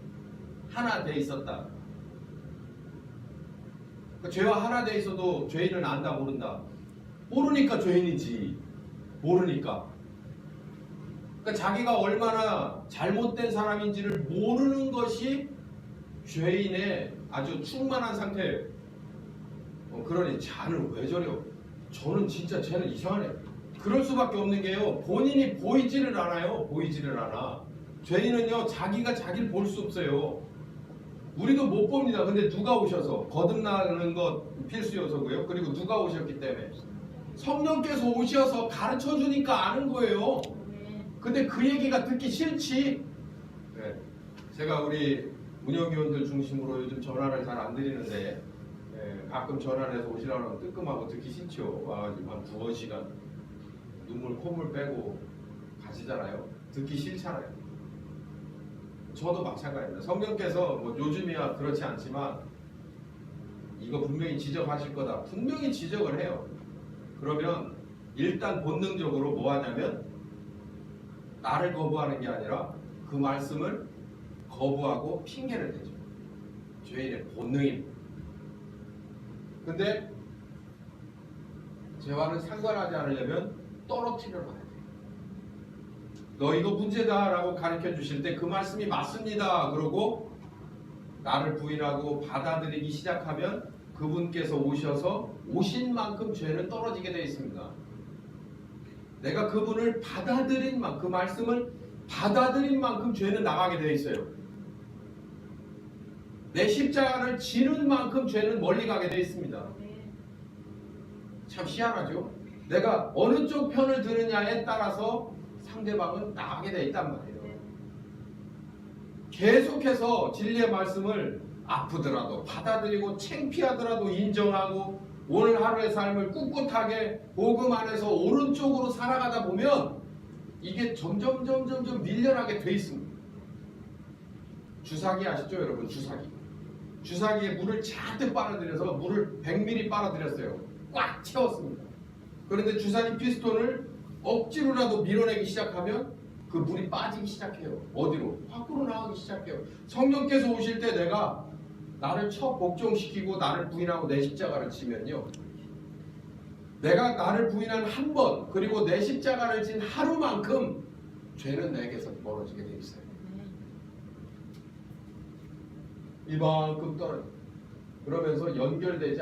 하나 돼 있었다. 그러니까 죄와 하나 돼 있어도 죄인을 안다 모른다. 모르니까 죄인이지. 모르니까. 그러니까 자기가 얼마나 잘못된 사람인지를 모르는 것이 죄인의 아주 충만한 상태예요. 그러니 쟤는 왜 저래요? 저는 진짜 쟤는 이상하네. 그럴 수밖에 없는 게요. 본인이 보이지를 않아요. 보이지를 않아. 죄인은요, 자기가 자기를 볼 수 없어요. 우리도 못 봅니다. 근데 누가 오셔서? 거듭나는 것 필수 요소고요. 그리고 누가 오셨기 때문에? 성령께서 오셔서 가르쳐 주니까 아는 거예요. 근데 그 얘기가 듣기 싫지. 네. 제가 우리 운영위원들 중심으로 요즘 전화를 잘 안 드리는데 가끔 전화를 해서 오시라고 하면 뜨끔하고 듣기 싫죠. 와가지고 한 2-3시간 눈물 콧물 빼고 가시잖아요. 듣기 싫잖아요. 저도 마찬가지입니다. 성령께서 뭐 요즘이야 그렇지 않지만 이거 분명히 지적하실 거다. 분명히 지적을 해요. 그러면 일단 본능적으로 뭐 하냐면 나를 거부하는 게 아니라 그 말씀을 거부하고 핑계를 대죠. 죄인의 본능입니다. 근데 죄와는 상관하지 않으려면 떨어뜨려 놔야 돼요. 너 이거 문제다라고 가르쳐 주실 때 그 말씀이 맞습니다. 그러고 나를 부인하고 받아들이기 시작하면 그분께서 오셔서 오신 만큼 죄는 떨어지게 되어 있습니다. 내가 그분을 받아들인 만큼, 그 말씀을 받아들인 만큼 죄는 나가게 되어 있어요. 내 십자가를 지는 만큼 죄는 멀리 가게 되어 있습니다. 참 희한하죠? 내가 어느 쪽 편을 드느냐에 따라서 상대방은 나가게 되어 있단 말이에요. 계속해서 진리의 말씀을 아프더라도 받아들이고 창피하더라도 인정하고 오늘 하루의 삶을 꿋꿋하게 복음 안에서 오른쪽으로 살아가다 보면 이게 점점 밀려나게 돼 있습니다. 주사기 아시죠 여러분? 주사기에 물을 잔뜩 빨아들여서 물을 100ml 빨아들였어요. 꽉 채웠습니다. 그런데 주사기 피스톤을 억지로라도 밀어내기 시작하면 그 물이 빠지기 시작해요. 어디로? 밖으로 나가기 시작해요. 성령께서 오실 때 내가 나를 복종시키고 나를 부인하고 내 십자가를 지면요, 내가 나를 부인한 한 번 그리고 내 십자가를 진 하루만큼 죄는 내게서 멀어지게 돼 있어요. 이만큼 떨어져. 그러면서 연결되지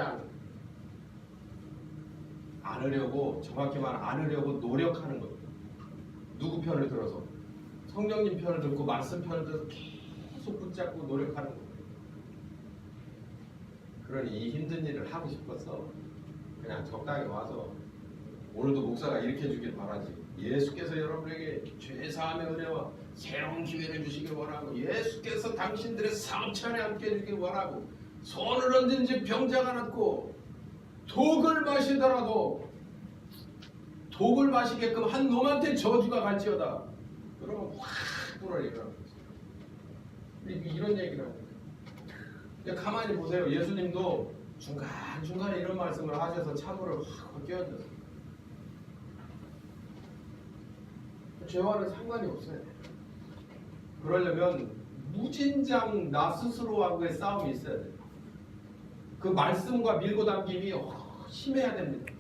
않으려고, 정확히 말 않으려고 노력하는 거예요. 누구 편을 들어서? 성령님 편을 듣고 말씀 편을 들어서 계속 붙잡고 노력하는 거예요. 그러니 이 힘든 일을 하고 싶어서 그냥 적당히 와서 오늘도 목사가 이렇게 해주길 바라지. 예수께서 여러분에게 죄사함의 은혜와 새로운 기회를 주시길 원하고, 예수께서 당신들의 상처에 함께 해주길 원하고, 손을 얹은 지 병자가 낫고 독을 마시더라도 독을 마시게끔 한 놈한테 저주가 갈지어다. 그러면 확 불어내더라고요. 이런 얘기를 합니다. 가만히 보세요. 예수님도 중간중간에 이런 말씀을 하셔서 참으로 확 깨어졌어요. 죄와는 상관이 없어요. 그러려면 무진장 나 스스로하고의 싸움이 있어야 돼요. 그 말씀과 밀고 당김이 심해야 됩니다.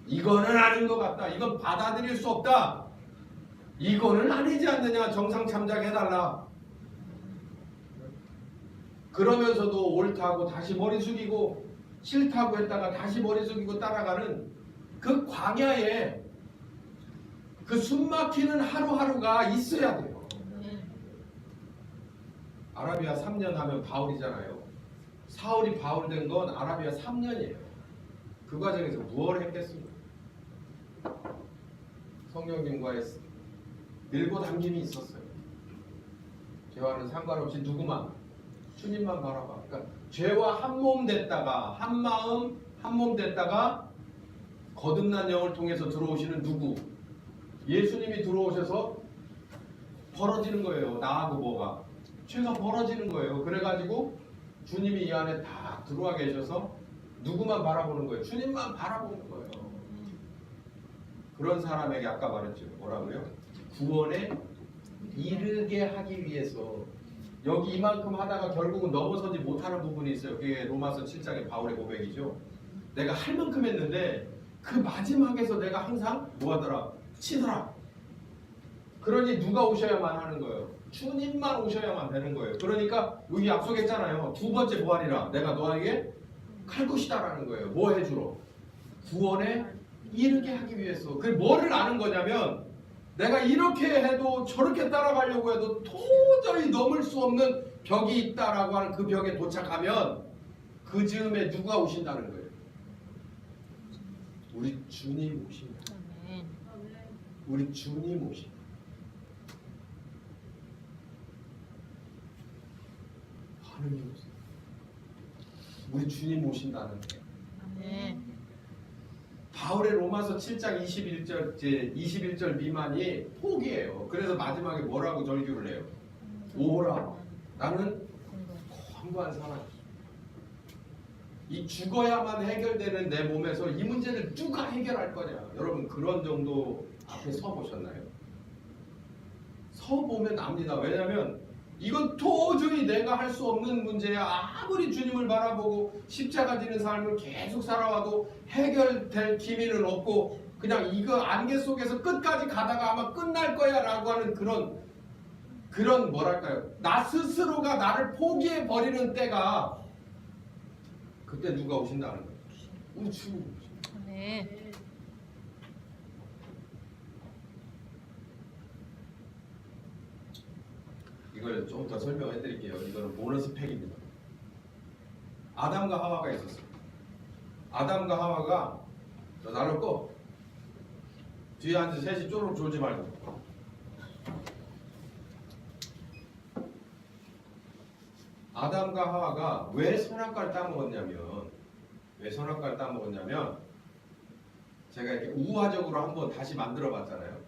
이거는 아닌 것 같다. 이건 받아들일 수 없다. 이거는 아니지 않느냐. 정상 참작해달라. 그러면서도 옳다고 다시 머리 숙이고, 싫다고 했다가 다시 머리 숙이고 따라가는 그 광야에 그 숨막히는 하루하루가 있어야 돼요. 아라비아 3년 하면 바울이잖아요. 사울이 바울 된 건 아라비아 3년이에요. 그 과정에서 무엇을 했겠습니까? 성령님과의 밀고 당김이 있었어요. 죄와는 상관없이 누구만? 주님만 바라봐. 그러니까 죄와 한 몸 됐다가, 한 마음, 한 몸 됐다가 거듭난 영을 통해서 들어오시는 누구? 예수님이 들어오셔서 벌어지는 거예요. 나하고 뭐가? 죄가 벌어지는 거예요. 그래가지고 주님이 이 안에 다 들어와 계셔서 누구만 바라보는 거예요? 주님만 바라보는 거예요. 그런 사람에게 아까 말했죠. 뭐라고요? 구원에 이르게 하기 위해서. 여기 이만큼 하다가 결국은 넘어서지 못하는 부분이 있어요. 그게 로마서 7장의 바울의 고백이죠. 내가 할 만큼 했는데 그 마지막에서 내가 항상 뭐하더라? 치더라. 그러니 누가 오셔야만 하는 거예요? 주님만 오셔야만 되는 거예요. 그러니까 여기 약속했잖아요. 두 번째 부활이라 내가 너에게 갈 것이다라는 거예요. 뭐 해주러? 구원에 이르게 하기 위해서. 그게 뭐를 아는 거냐면, 내가 이렇게 해도 저렇게 따라가려고 해도 도저히 넘을 수 없는 벽이 있다라고 하는 그 벽에 도착하면 그 즈음에 누가 오신다는 거예요? 우리 주님 오십니다. 우리 주님 오십니다. 반응이 없어요. 우리 주님 오신다는 거예요. 바울의 로마서 7장 21절 미만이 포기해요. 그래서 마지막에 뭐라고 절규를 해요? 오라, 나는 공부한 사람이다. 이 죽어야만 해결되는 내 몸에서 이 문제를 누가 해결할 거냐? 여러분 그런 정도 앞에 서 보셨나요? 서보면 압니다. 왜냐하면 이건 도저히 내가 할 수 없는 문제야. 아무리 주님을 바라보고 십자가 지는 삶을 계속 살아와도 해결될 기미는 없고 그냥 이거 안개 속에서 끝까지 가다가 아마 끝날 거야 라고 하는 그런 뭐랄까요, 나 스스로가 나를 포기해 버리는 때가 그때 누가 오신다는 거예요. 우주. 네. 이걸 좀 더 설명해 드릴게요. 이거는 보너스 팩입니다. 아담과 하와가 있었어요. 아담과 하와가 저 나를 꺼. 뒤에 앉아 셋이 쪼르륵 졸지 말고. 아담과 하와가 왜 선악과를 따먹었냐면 제가 이렇게 우화적으로 한번 다시 만들어 봤잖아요.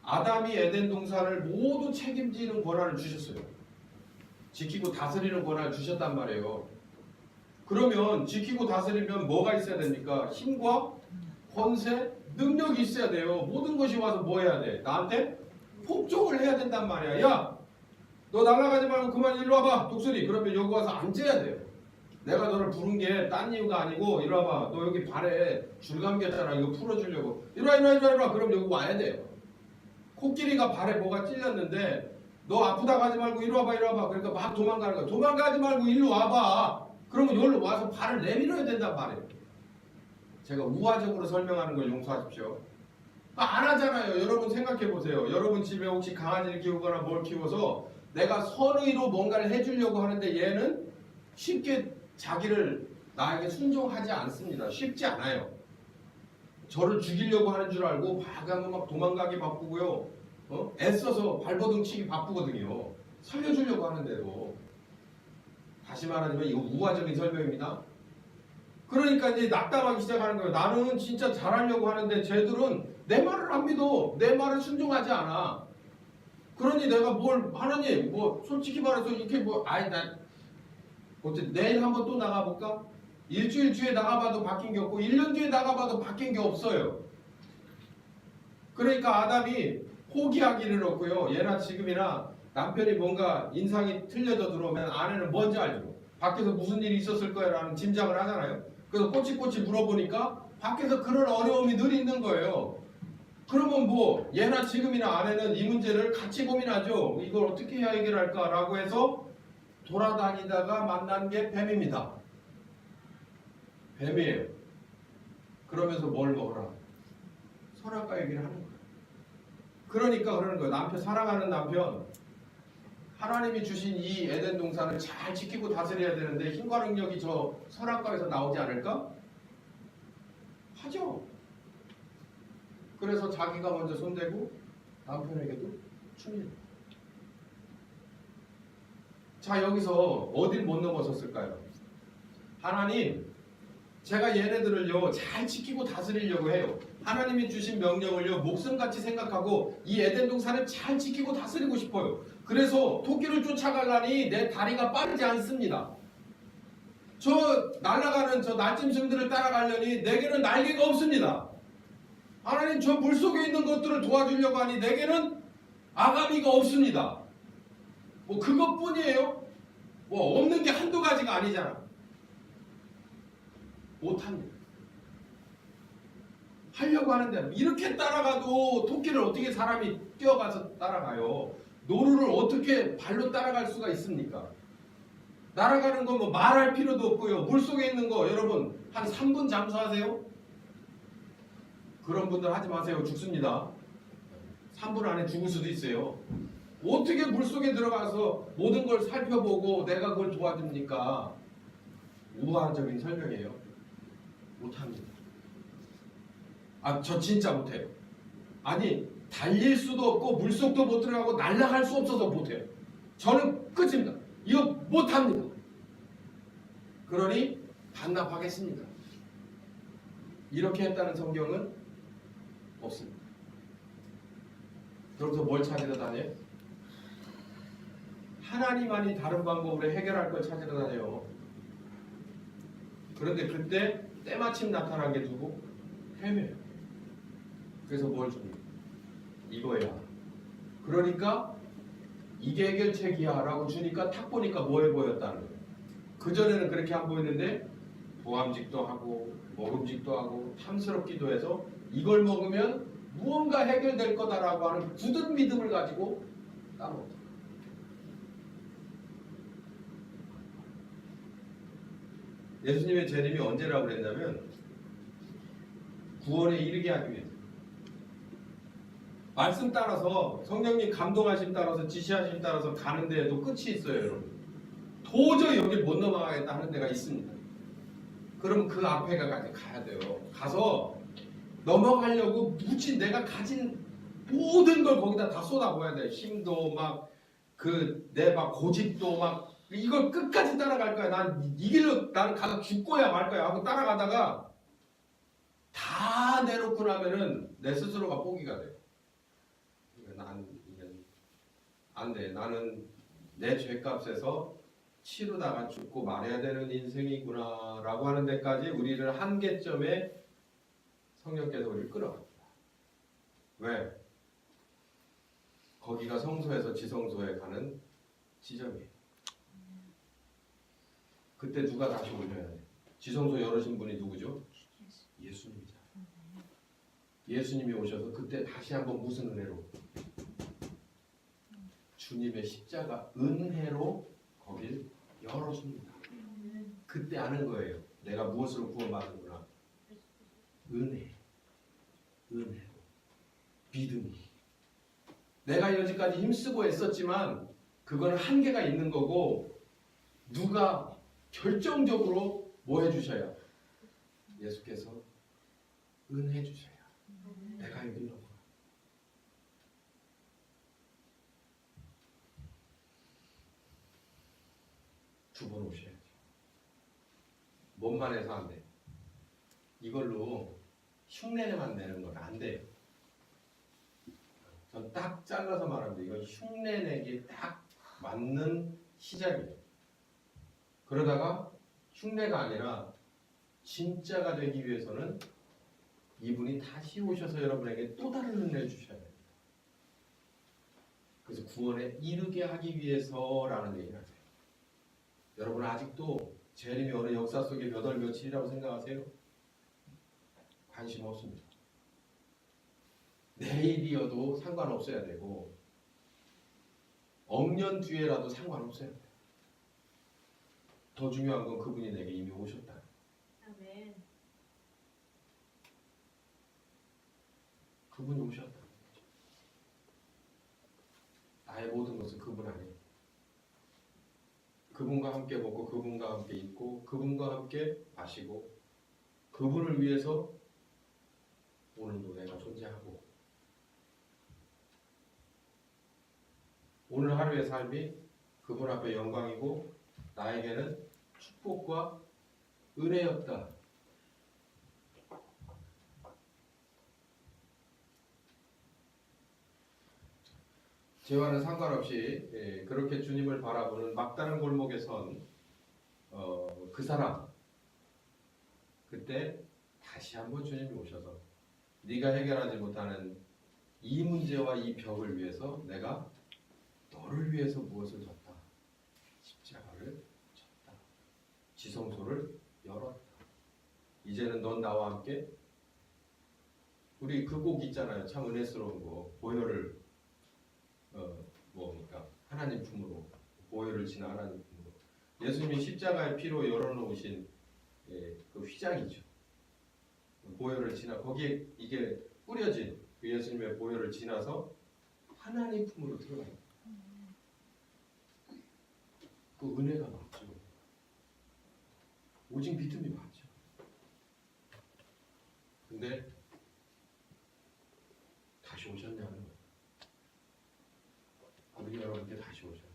아담이 에덴 동산을 모두 책임지는 권한을 주셨어요. 지키고 다스리는 권한을 주셨단 말이에요. 그러면 지키고 다스리면 뭐가 있어야 됩니까? 힘과 권세, 능력이 있어야 돼요. 모든 것이 와서 뭐 해야 돼? 나한테 복종을 해야 된단 말이야. 야! 너 날아가지 말고 그만 일로 와봐. 독수리. 그러면 여기 와서 앉아야 돼요. 내가 너를 부른 게 딴 이유가 아니고 이리 와봐. 너 여기 발에 줄 감겼잖아. 이거 풀어주려고. 이리 와. 그럼 여기 와야 돼요. 코끼리가 발에 뭐가 찔렸는데 너 아프다고 하지 말고 이리 와봐. 그러니까 막 도망가는 거야. 도망가지 말고 일로 와봐. 그러면 여기로 와서 발을 내밀어야 된단 말이에요. 제가 우화적으로 설명하는 걸 용서하십시오. 안 하잖아요. 여러분 생각해 보세요. 여러분 집에 혹시 강아지를 키우거나 뭘 키워서 내가 선의로 뭔가를 해주려고 하는데 얘는 쉽게 자기를 나에게 순종하지 않습니다. 쉽지 않아요. 저를 죽이려고 하는 줄 알고 봐가면 막 도망가기 바쁘고요. 애써서 발버둥 치기 바쁘거든요. 살려주려고 하는데도. 다시 말하자면 이거 우화적인 설명입니다. 그러니까 이제 낙담하기 시작하는 거예요. 나는 진짜 잘하려고 하는데 쟤들은 내 말을 안 믿어. 내 말을 순종하지 않아. 그러니 내가 하나님 솔직히 말해서 이렇게 나 어째 내일 한번 또 나가볼까? 일주일 뒤에 나가봐도 바뀐 게 없고 1년 뒤에 나가봐도 바뀐 게 없어요. 그러니까 아담이 포기하기를 없고요. 얘나 지금이나 남편이 뭔가 인상이 틀려져 들어오면 아내는 뭔지 알죠. 밖에서 무슨 일이 있었을 거야 라는 짐작을 하잖아요. 그래서 꼬치꼬치 물어보니까 밖에서 그런 어려움이 늘 있는 거예요. 그러면 얘나 지금이나 아내는 이 문제를 같이 고민하죠. 이걸 어떻게 해야 해결할까 라고 해서 돌아다니다가 만난 게 뱀입니다. 뱀이에요. 그러면서 뭘 먹으라? 선악과 얘기를 하는 거예요. 그러니까 그러는 거예요. 사랑하는 남편, 하나님이 주신 이 에덴 동산을 잘 지키고 다스려야 되는데 힘과 능력이 저 선악과에서 나오지 않을까? 하죠. 그래서 자기가 먼저 손대고 남편에게도 줍니다. 자, 여기서 어딜 못 넘어섰을까요? 하나님, 제가 얘네들을요 잘 지키고 다스리려고 해요. 하나님이 주신 명령을요 목숨같이 생각하고 이 에덴 동산을 잘 지키고 다스리고 싶어요. 그래서 토끼를 쫓아가려니 내 다리가 빠르지 않습니다. 저 날아가는 저 날짐승들을 따라가려니 내게는 날개가 없습니다. 하나님, 저 물속에 있는 것들을 도와주려고 하니 내게는 아가미가 없습니다. 그것뿐이에요. 없는 게 한두 가지가 아니잖아. 못합니다. 하려고 하는데 이렇게 따라가도 토끼를 어떻게 사람이 뛰어가서 따라가요? 노루를 어떻게 발로 따라갈 수가 있습니까? 날아가는 거 말할 필요도 없고요. 물속에 있는 거 여러분 한 3분 잠수하세요? 그런 분들 하지 마세요. 죽습니다. 3분 안에 죽을 수도 있어요. 어떻게 물속에 들어가서 모든 걸 살펴보고 내가 그걸 도와줍니까? 우화적인 설명이에요. 못합니다. 저 진짜 못해요. 아니, 달릴 수도 없고 물속도 못 들어가고 날아갈 수 없어서 못해요. 저는 끝입니다. 이거 못합니다. 그러니 반납하겠습니다. 이렇게 했다는 성경은 없습니다. 그러면서 뭘 찾으러 다녀요? 하나님만이 다른 방법으로 해결할 걸 찾으러 다녀요. 그런데 그때 때마침 나타난 게 누구? 뱀이에요. 그래서 뭘 줍니까? 이거야. 그러니까 이게 해결책이야 라고 주니까 탁 보니까 뭐해 보였다는 거예요. 그전에는 그렇게 안 보였는데 보암직도 하고 먹음직도 하고 탐스럽기도 해서 이걸 먹으면 무언가 해결될 거다라고 하는 굳은 믿음을 가지고 따먹었다. 예수님의 재림이 언제라고 그랬냐면 구원에 이르게 하기 위해서. 말씀 따라서 성령님 감동하심 따라서 지시하심 따라서 가는 데에도 끝이 있어요, 여러분. 도저히 여길 못 넘어가겠다 하는 데가 있습니다. 그럼 그 앞에까지 가야 돼요. 가서 넘어가려고 무지 내가 가진 모든 걸 거기다 다 쏟아부어야 돼. 힘도 막 내 막 고집도 막 이걸 끝까지 따라갈 거야. 난 이 길로 나는 가서 죽고야 말 거야 하고 따라가다가 다 내놓고 나면은 내 스스로가 포기가 돼. 안 돼. 나는 내 죄값에서 치르다가 죽고 말해야 되는 인생이구나 라고 하는 데까지 우리를 한계점에 성령께서 우리를 끌어갑니다. 왜? 거기가 성소에서 지성소에 가는 지점이에요. 그때 누가 다시 올려야 돼? 지성소 열으신 분이 누구죠? 예수님이잖아요. 예수님이 오셔서 그때 다시 한번 무슨 은혜로? 주님의 십자가 은혜로 거길 열어줍니다. 그때 아는 거예요. 내가 무엇으로 구원받는구나. 은혜로. 믿음이. 내가 여지까지 힘쓰고 애썼지만 그건 한계가 있는 거고 누가 결정적으로 뭐 해주셔야? 예수께서 은혜 주셔야 내가 여기 넘어가. 두 번 오셔야죠. 몸만 해서 안 돼. 이걸로 흉내내만 내는 건 안 돼요. 전 딱 잘라서 말합니다. 이건 흉내내기에 딱 맞는 시작이에요. 그러다가 흉내가 아니라 진짜가 되기 위해서는 이분이 다시 오셔서 여러분에게 또 다른 은혜를 주셔야 됩니다. 그래서 구원에 이르게 하기 위해서라는 얘기를 하세요. 여러분 아직도 재림이 어느 역사 속에 몇 월 며칠이라고 생각하세요? 관심 없습니다. 내일이어도 상관없어야 되고 억년 뒤에라도 상관없어야 돼요. 더 중요한 건 그분이 내게 이미 오셨다. 아멘. 그분이 오셨다. 나의 모든 것은 그분 안에. 그분과 함께 먹고 그분과 함께 있고 그분과 함께 마시고 그분을 위해서 오늘도 내가 존재하고 오늘 하루의 삶이 그분 앞에 영광이고 나에게는 축복과 은혜였다. 죄와는 상관없이 그렇게 주님을 바라보는 막다른 골목에 선 그 사람, 그때 다시 한번 주님이 오셔서 네가 해결하지 못하는 이 문제와 이 벽을 위해서 내가 너를 위해서 무엇을 졌다? 십자가를 졌다. 지성소를 열었다. 이제는 넌 나와 함께 우리 그 곡 있잖아요. 참 은혜스러운 거. 보혈을 뭡니까? 하나님 품으로 보혈을 지나 하나님 품으로 예수님이 십자가의 피로 열어놓으신 그 휘장이죠. 보혈을 지나 거기에 이게 뿌려진 그 예수님의 보혈을 지나서 하나님 품으로 들어가요. 그 은혜가 맞죠. 오직 믿음이 맞죠. 근데 다시 오셨냐는 거예요. 우리 여러분께 다시 오셨어요.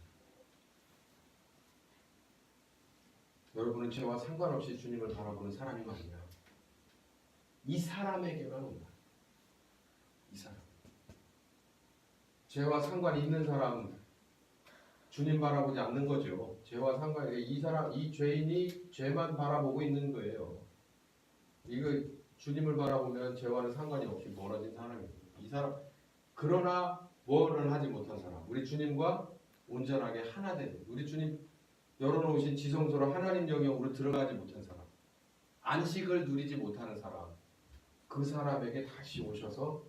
여러분은 죄와 상관없이 주님을 바라보는 사람이 맞냐? 이 사람에게만 온다. 이 사람. 죄와 상관이 있는 사람 주님 바라보지 않는 거죠. 죄와 상관이 이 사람 이 죄인이 죄만 바라보고 있는 거예요. 이거 주님을 바라보면 죄와는 상관이 없이 멀어진 사람이에요. 이 사람 그러나 뭐를 하지 못한 사람, 우리 주님과 온전하게 하나 되는, 우리 주님 열어놓으신 지성소로 하나님 영역으로 들어가지 못한 사람, 안식을 누리지 못하는 사람, 그 사람에게 다시 오셔서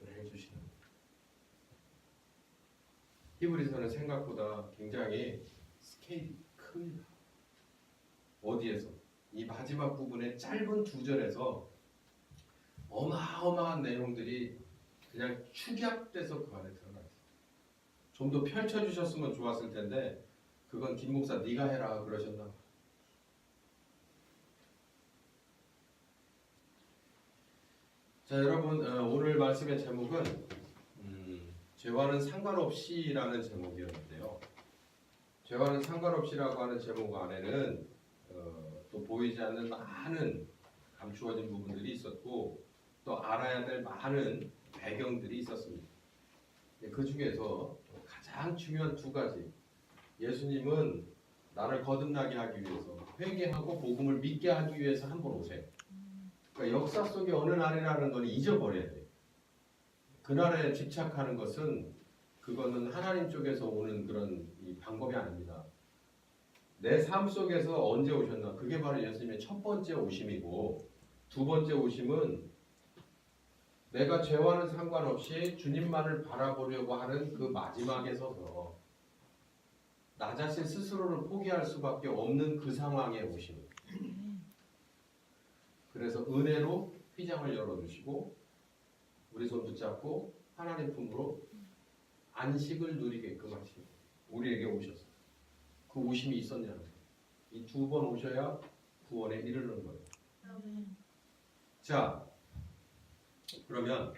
해주시는 거예요. 히브리서는 생각보다 굉장히 스케일이 큽니다. 어디에서? 이 마지막 부분의 짧은 2절에서 어마어마한 내용들이 그냥 축약돼서 그 안에 들어가 있어요. 좀 더 펼쳐주셨으면 좋았을 텐데 그건 김 목사 네가 해라 그러셨나 봐. 자, 여러분, 오늘 말씀의 제목은 죄와는 상관없이라는 제목이었는데요. 죄와는 상관없이라고 하는 제목 안에는 또 보이지 않는 많은 감추어진 부분들이 있었고 또 알아야 될 많은 배경들이 있었습니다. 그 중에서 가장 중요한 2가지, 예수님은 나를 거듭나게 하기 위해서, 회개하고 복음을 믿게 하기 위해서 한 번 오세요. 그러니까 역사 속의 어느 날이라는 건 잊어버려야 돼요. 그날에 집착하는 것은 그거는 하나님 쪽에서 오는 그런 방법이 아닙니다. 내 삶 속에서 언제 오셨나? 그게 바로 예수님의 첫 번째 오심이고, 2번째 오심은 내가 죄와는 상관없이 주님만을 바라보려고 하는 그 마지막에 서서 나 자신 스스로를 포기할 수밖에 없는 그 상황에 오십니다. 그래서 은혜로 휘장을 열어주시고 우리 손 붙잡고 하나님 품으로 안식을 누리게끔 하시고 우리에게 오셨어요. 그 오심이 있었냐는 거예요. 이 2번 오셔야 구원에 이르는 거예요. 자, 그러면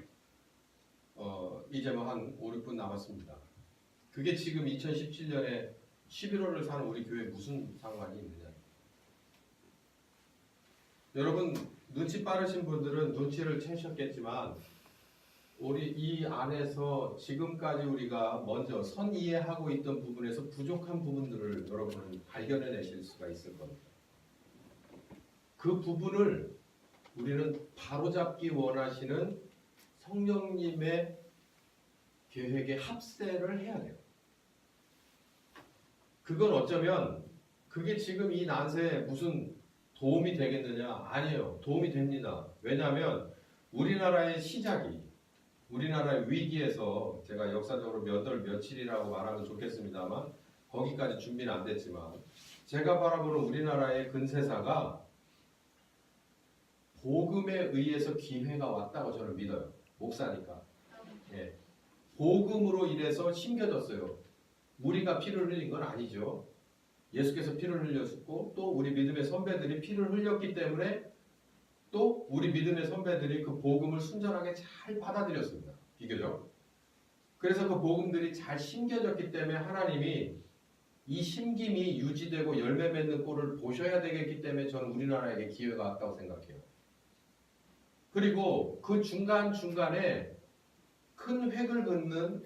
이제 뭐 한 5, 6분 남았습니다. 그게 지금 2017년에 11월을 사는 우리 교회에 무슨 상관이 있느냐. 여러분, 눈치 빠르신 분들은 눈치를 채셨겠지만 우리 이 안에서 지금까지 우리가 먼저 선 이해하고 있던 부분에서 부족한 부분들을 여러분은 발견해내실 수가 있을 겁니다. 그 부분을 우리는 바로잡기 원하시는 성령님의 계획에 합세를 해야 돼요. 그건 어쩌면 그게 지금 이 난세에 무슨 도움이 되겠느냐? 아니에요. 도움이 됩니다. 왜냐하면 우리나라의 시작이, 우리나라의 위기에서, 제가 역사적으로 몇 월 며칠이라고 말하면 좋겠습니다만 거기까지 준비는 안 됐지만, 제가 바라보는 우리나라의 근세사가 복음에 의해서 기회가 왔다고 저는 믿어요. 목사니까. 예. 복음으로 인해서 심겨졌어요. 우리가 피를 흘린 건 아니죠. 예수께서 피를 흘렸고 또 우리 믿음의 선배들이 피를 흘렸기 때문에 또 우리 믿음의 선배들이 그 복음을 순전하게 잘 받아들였습니다. 비교적. 그래서 그 복음들이 잘 심겨졌기 때문에 하나님이 이 심김이 유지되고 열매 맺는 꼴을 보셔야 되겠기 때문에 저는 우리나라에게 기회가 왔다고 생각해요. 그리고 그 중간중간에 큰 획을 긋는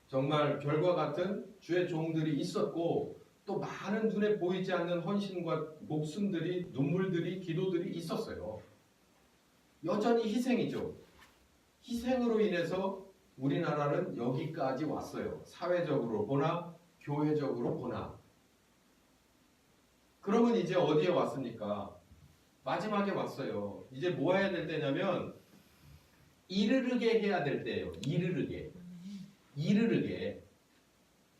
정말 별과 같은 주의 종들이 있었고 또 많은 눈에 보이지 않는 헌신과 목숨들이, 눈물들이, 기도들이 있었어요. 여전히 희생이죠. 희생으로 인해서 우리나라는 여기까지 왔어요. 사회적으로 보나 교회적으로 보나. 그러면 이제 어디에 왔습니까? 마지막에 왔어요. 이제 뭐 해야 될 때냐면 이르르게 해야 될 때예요. 이르르게.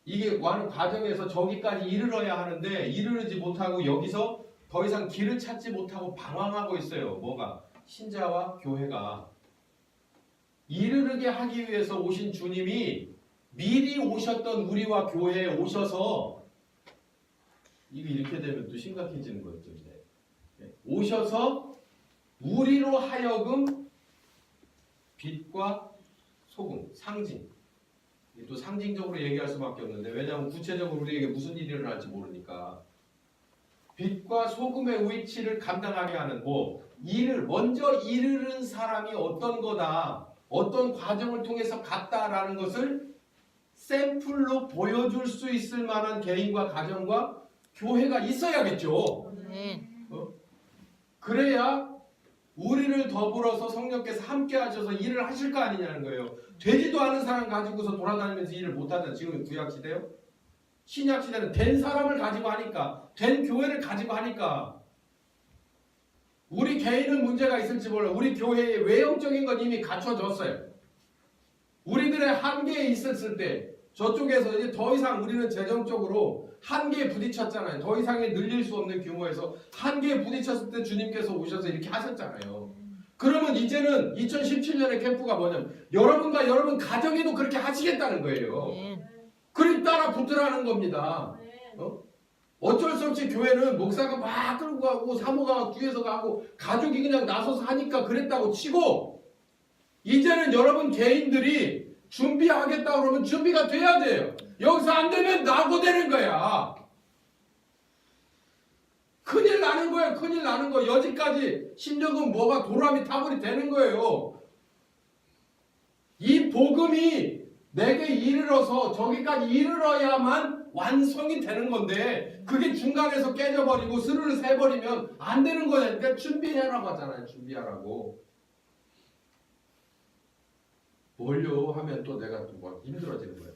이게 와는 과정에서 저기까지 이르러야 하는데 이르르지 못하고 여기서 더 이상 길을 찾지 못하고 방황하고 있어요. 뭐가? 신자와 교회가. 이르르게 하기 위해서 오신 주님이 미리 오셨던 우리와 교회에 오셔서, 이거 이렇게 되면 또 심각해지는 거죠. 이제. 오셔서 우리로 하여금 빛과 소금, 상징. 또 상징적으로 얘기할 수밖에 없는데, 왜냐하면 구체적으로 우리에게 무슨 일이 일어날지 모르니까. 빛과 소금의 위치를 감당하게 하는 일을 먼저 이르는 사람이 어떤 거다, 어떤 과정을 통해서 갔다라는 것을 샘플로 보여줄 수 있을 만한 개인과 가정과 교회가 있어야겠죠. 그래야 우리를 더불어서 성령께서 함께 하셔서 일을 하실 거 아니냐는 거예요. 되지도 않은 사람 가지고서 돌아다니면서 일을 못하잖아요. 지금 구약시대요? 신약시대는 된 사람을 가지고 하니까, 된 교회를 가지고 하니까. 우리 개인은 문제가 있을지 몰라요. 우리 교회의 외형적인 건 이미 갖춰졌어요. 우리들의 한계에 있었을 때 저쪽에서 이제 더 이상 우리는 재정적으로 한계에 부딪혔잖아요. 더 이상의 늘릴 수 없는 규모에서 한계에 부딪혔을 때 주님께서 오셔서 이렇게 하셨잖아요. 그러면 이제는 2017년의 캠프가 뭐냐면 여러분과 여러분 가정에도 그렇게 하시겠다는 거예요. 그리 따라 붙으라는 겁니다. 어쩔 수 없이 교회는 목사가 막 끌고 가고 사모가 뒤에서 가고 가족이 그냥 나서서 하니까 그랬다고 치고, 이제는 여러분 개인들이 준비하겠다 그러면 준비가 돼야 돼요. 여기서 안 되면 낙오되는 거야. 큰일 나는 거야. 큰일 나는 거. 여지까지 심정은 뭐가 도라미 타불이 되는 거예요. 이 복음이 내게 이르러서 저기까지 이르러야만 완성이 되는 건데, 그게 중간에서 깨져버리고 스르르 새버리면 안 되는 거야. 그러니까 준비하라고 하잖아요. 준비하라고. 뭘요 하면 또 내가 또 뭐 힘들어지는 거예요.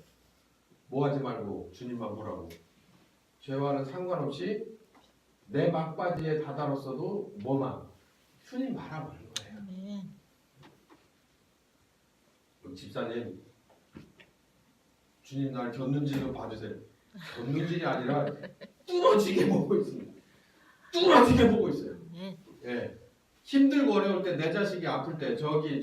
뭐 하지 말고 주님만 보라고. 죄와는 상관없이 내 막바지에 다다랐어도 뭐만 주님 바라보는 거예요. 집사님, 주님 날 겼는지 좀 봐주세요. 겼는지이 아니라 뚫어지게 보고 있습니다. 뚫어지게 보고 있어요. 예. 힘들고 어려울 때, 내 자식이 아플 때, 저기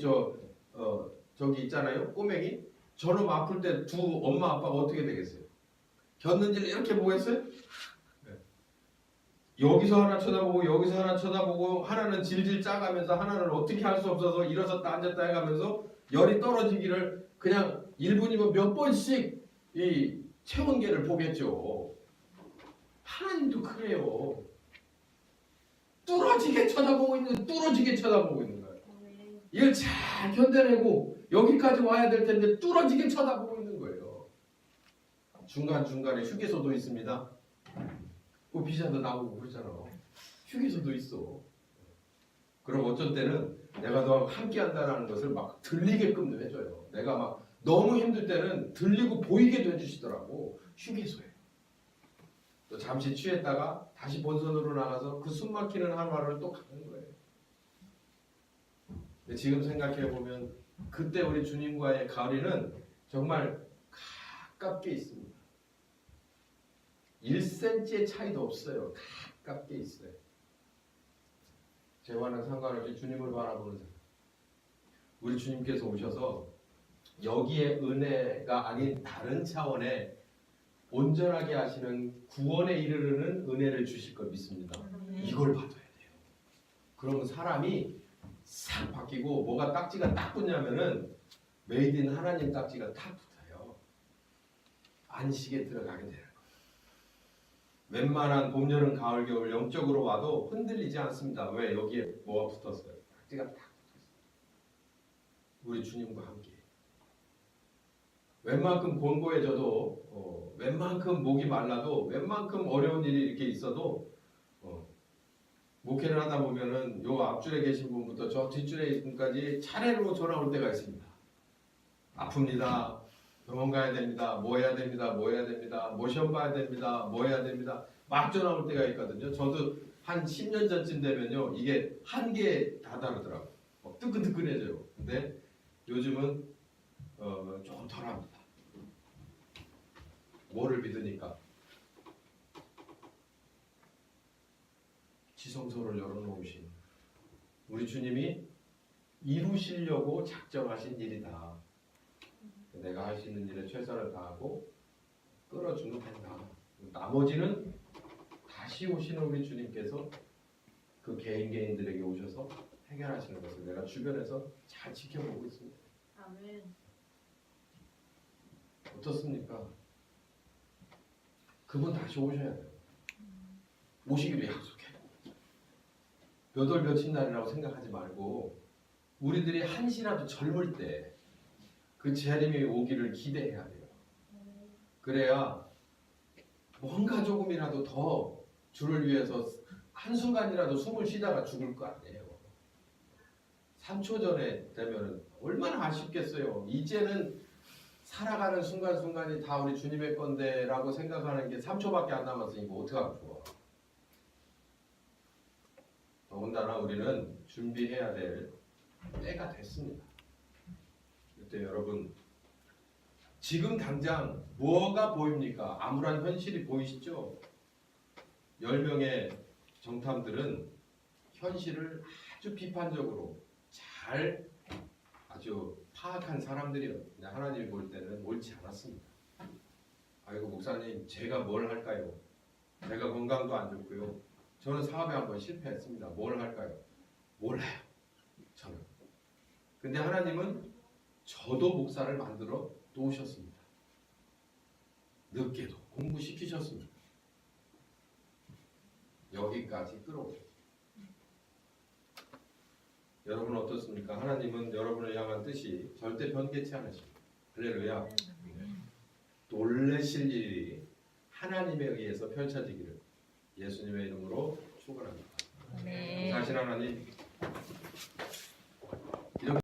있잖아요, 꼬맹이. 저놈 아플 때 두 엄마 아빠가 어떻게 되겠어요? 겼는지를 이렇게 보겠어요? 네. 여기서 하나 쳐다보고 여기서 하나 쳐다보고, 하나는 질질 짜가면서 하나는 어떻게 할 수 없어서 일어섰다 앉았다 해가면서 열이 떨어지기를 그냥 1분이면 몇 번씩 이 체온계를 보겠죠. 하나님도 그래요. 뚫어지게 쳐다보고 있는 거예요. 이걸 잘 견뎌내고 여기까지 와야 될 텐데 뚫어지게 쳐다보고 있는 거예요. 중간중간에 휴게소도 있습니다. 그 비자도 나오고 그러잖아. 휴게소도 있어. 그럼 어쩐 때는 내가 너하고 함께 한다는 것을 막 들리게끔 해줘요. 내가 막 너무 힘들 때는 들리고 보이게 해주시더라고. 휴게소에. 또 잠시 취했다가 다시 본선으로 나가서 그 숨막히는 하루하루를 또 가는 거예요. 근데 지금 생각해보면 그때 우리 주님과의 거리는 정말 가깝게 있습니다. 1cm의 차이도 없어요. 가깝게 있어요. 죄와는 상관없이 주님을 바라보는 사람. 우리 주님께서 오셔서 여기에 은혜가 아닌 다른 차원의 온전하게 하시는 구원에 이르르는 은혜를 주실 걸 믿습니다. 이걸 받아야 돼요. 그러면 사람이 싹 바뀌고, 뭐가 딱지가 딱 붙냐면은 메이드 인 하나님 딱지가 딱 붙어요. 안식에 들어가게 되는 거예요. 웬만한 봄, 여름, 가을, 겨울 영적으로 와도 흔들리지 않습니다. 왜? 여기에 뭐가 붙었어요? 딱지가 딱 붙었어요. 우리 주님과 함께. 웬만큼 곤고해져도, 웬만큼 목이 말라도, 웬만큼 어려운 일이 이렇게 있어도, 목회를 하다 보면은 요 앞줄에 계신 분부터 저 뒷줄에 있는 분까지 차례로 전화 올 때가 있습니다. 아픕니다. 병원 가야 됩니다. 뭐 해야 됩니다. 뭐 해야 됩니다. 뭐 시험 봐야 됩니다. 뭐 해야 됩니다. 막 전화 올 때가 있거든요. 저도 한 10년 전쯤 되면요, 이게 한계에 다다르더라고요. 뜨끈뜨끈해져요. 근데 요즘은 조금 덜합니다. 뭐를 믿으니까? 지성소를 열어놓으신 우리 주님이 이루시려고 작정하신 일이다. 내가 할 수 있는 일에 최선을 다하고 끌어주면 된다. 나머지는 다시 오시는 우리 주님께서 그 개인들에게 오셔서 해결하시는 것을 내가 주변에서 잘 지켜보고 있습니다. 아멘. 어떻습니까? 그분 다시 오셔야 돼요. 오시기로 약속해. 몇 월 며칠 날이라고 생각하지 말고, 우리들이 한시라도 젊을 때 그 재림이 오기를 기대해야 돼요. 그래야 뭔가 조금이라도 더 주를 위해서 한순간이라도 숨을 쉬다가 죽을 거 아니에요. 3초 전에 되면은 얼마나 아쉽겠어요. 이제는 살아가는 순간순간이 다 우리 주님의 건데라고 생각하는 게 3초밖에 안 남았으니까 어떡하면 좋아. 더군다나 우리는 준비해야 될 때가 됐습니다. 그때 여러분 지금 당장 뭐가 보입니까? 암울한 현실이 보이시죠? 10명의 정탐들은 현실을 아주 비판적으로 잘 아주 파악한 사람들이요. 근데 하나님이 볼 때는 옳지 않았습니다. 아이고 목사님 제가 뭘 할까요? 제가 건강도 안 좋고요. 저는 사업에 한번 실패했습니다. 뭘 할까요? 몰라요. 저는. 근데 하나님은 저도 목사를 만들어 놓으셨습니다. 늦게도 공부시키셨습니다. 여기까지 끌어오셨습니다. 여러분 어떻습니까? 하나님은 여러분을 향한 뜻이 절대 변개치 않으십니다. 할렐루야. 놀라실 일이 하나님에 의해서 펼쳐지기를 예수님의 이름으로 축원합니다. 네. 사실 하나님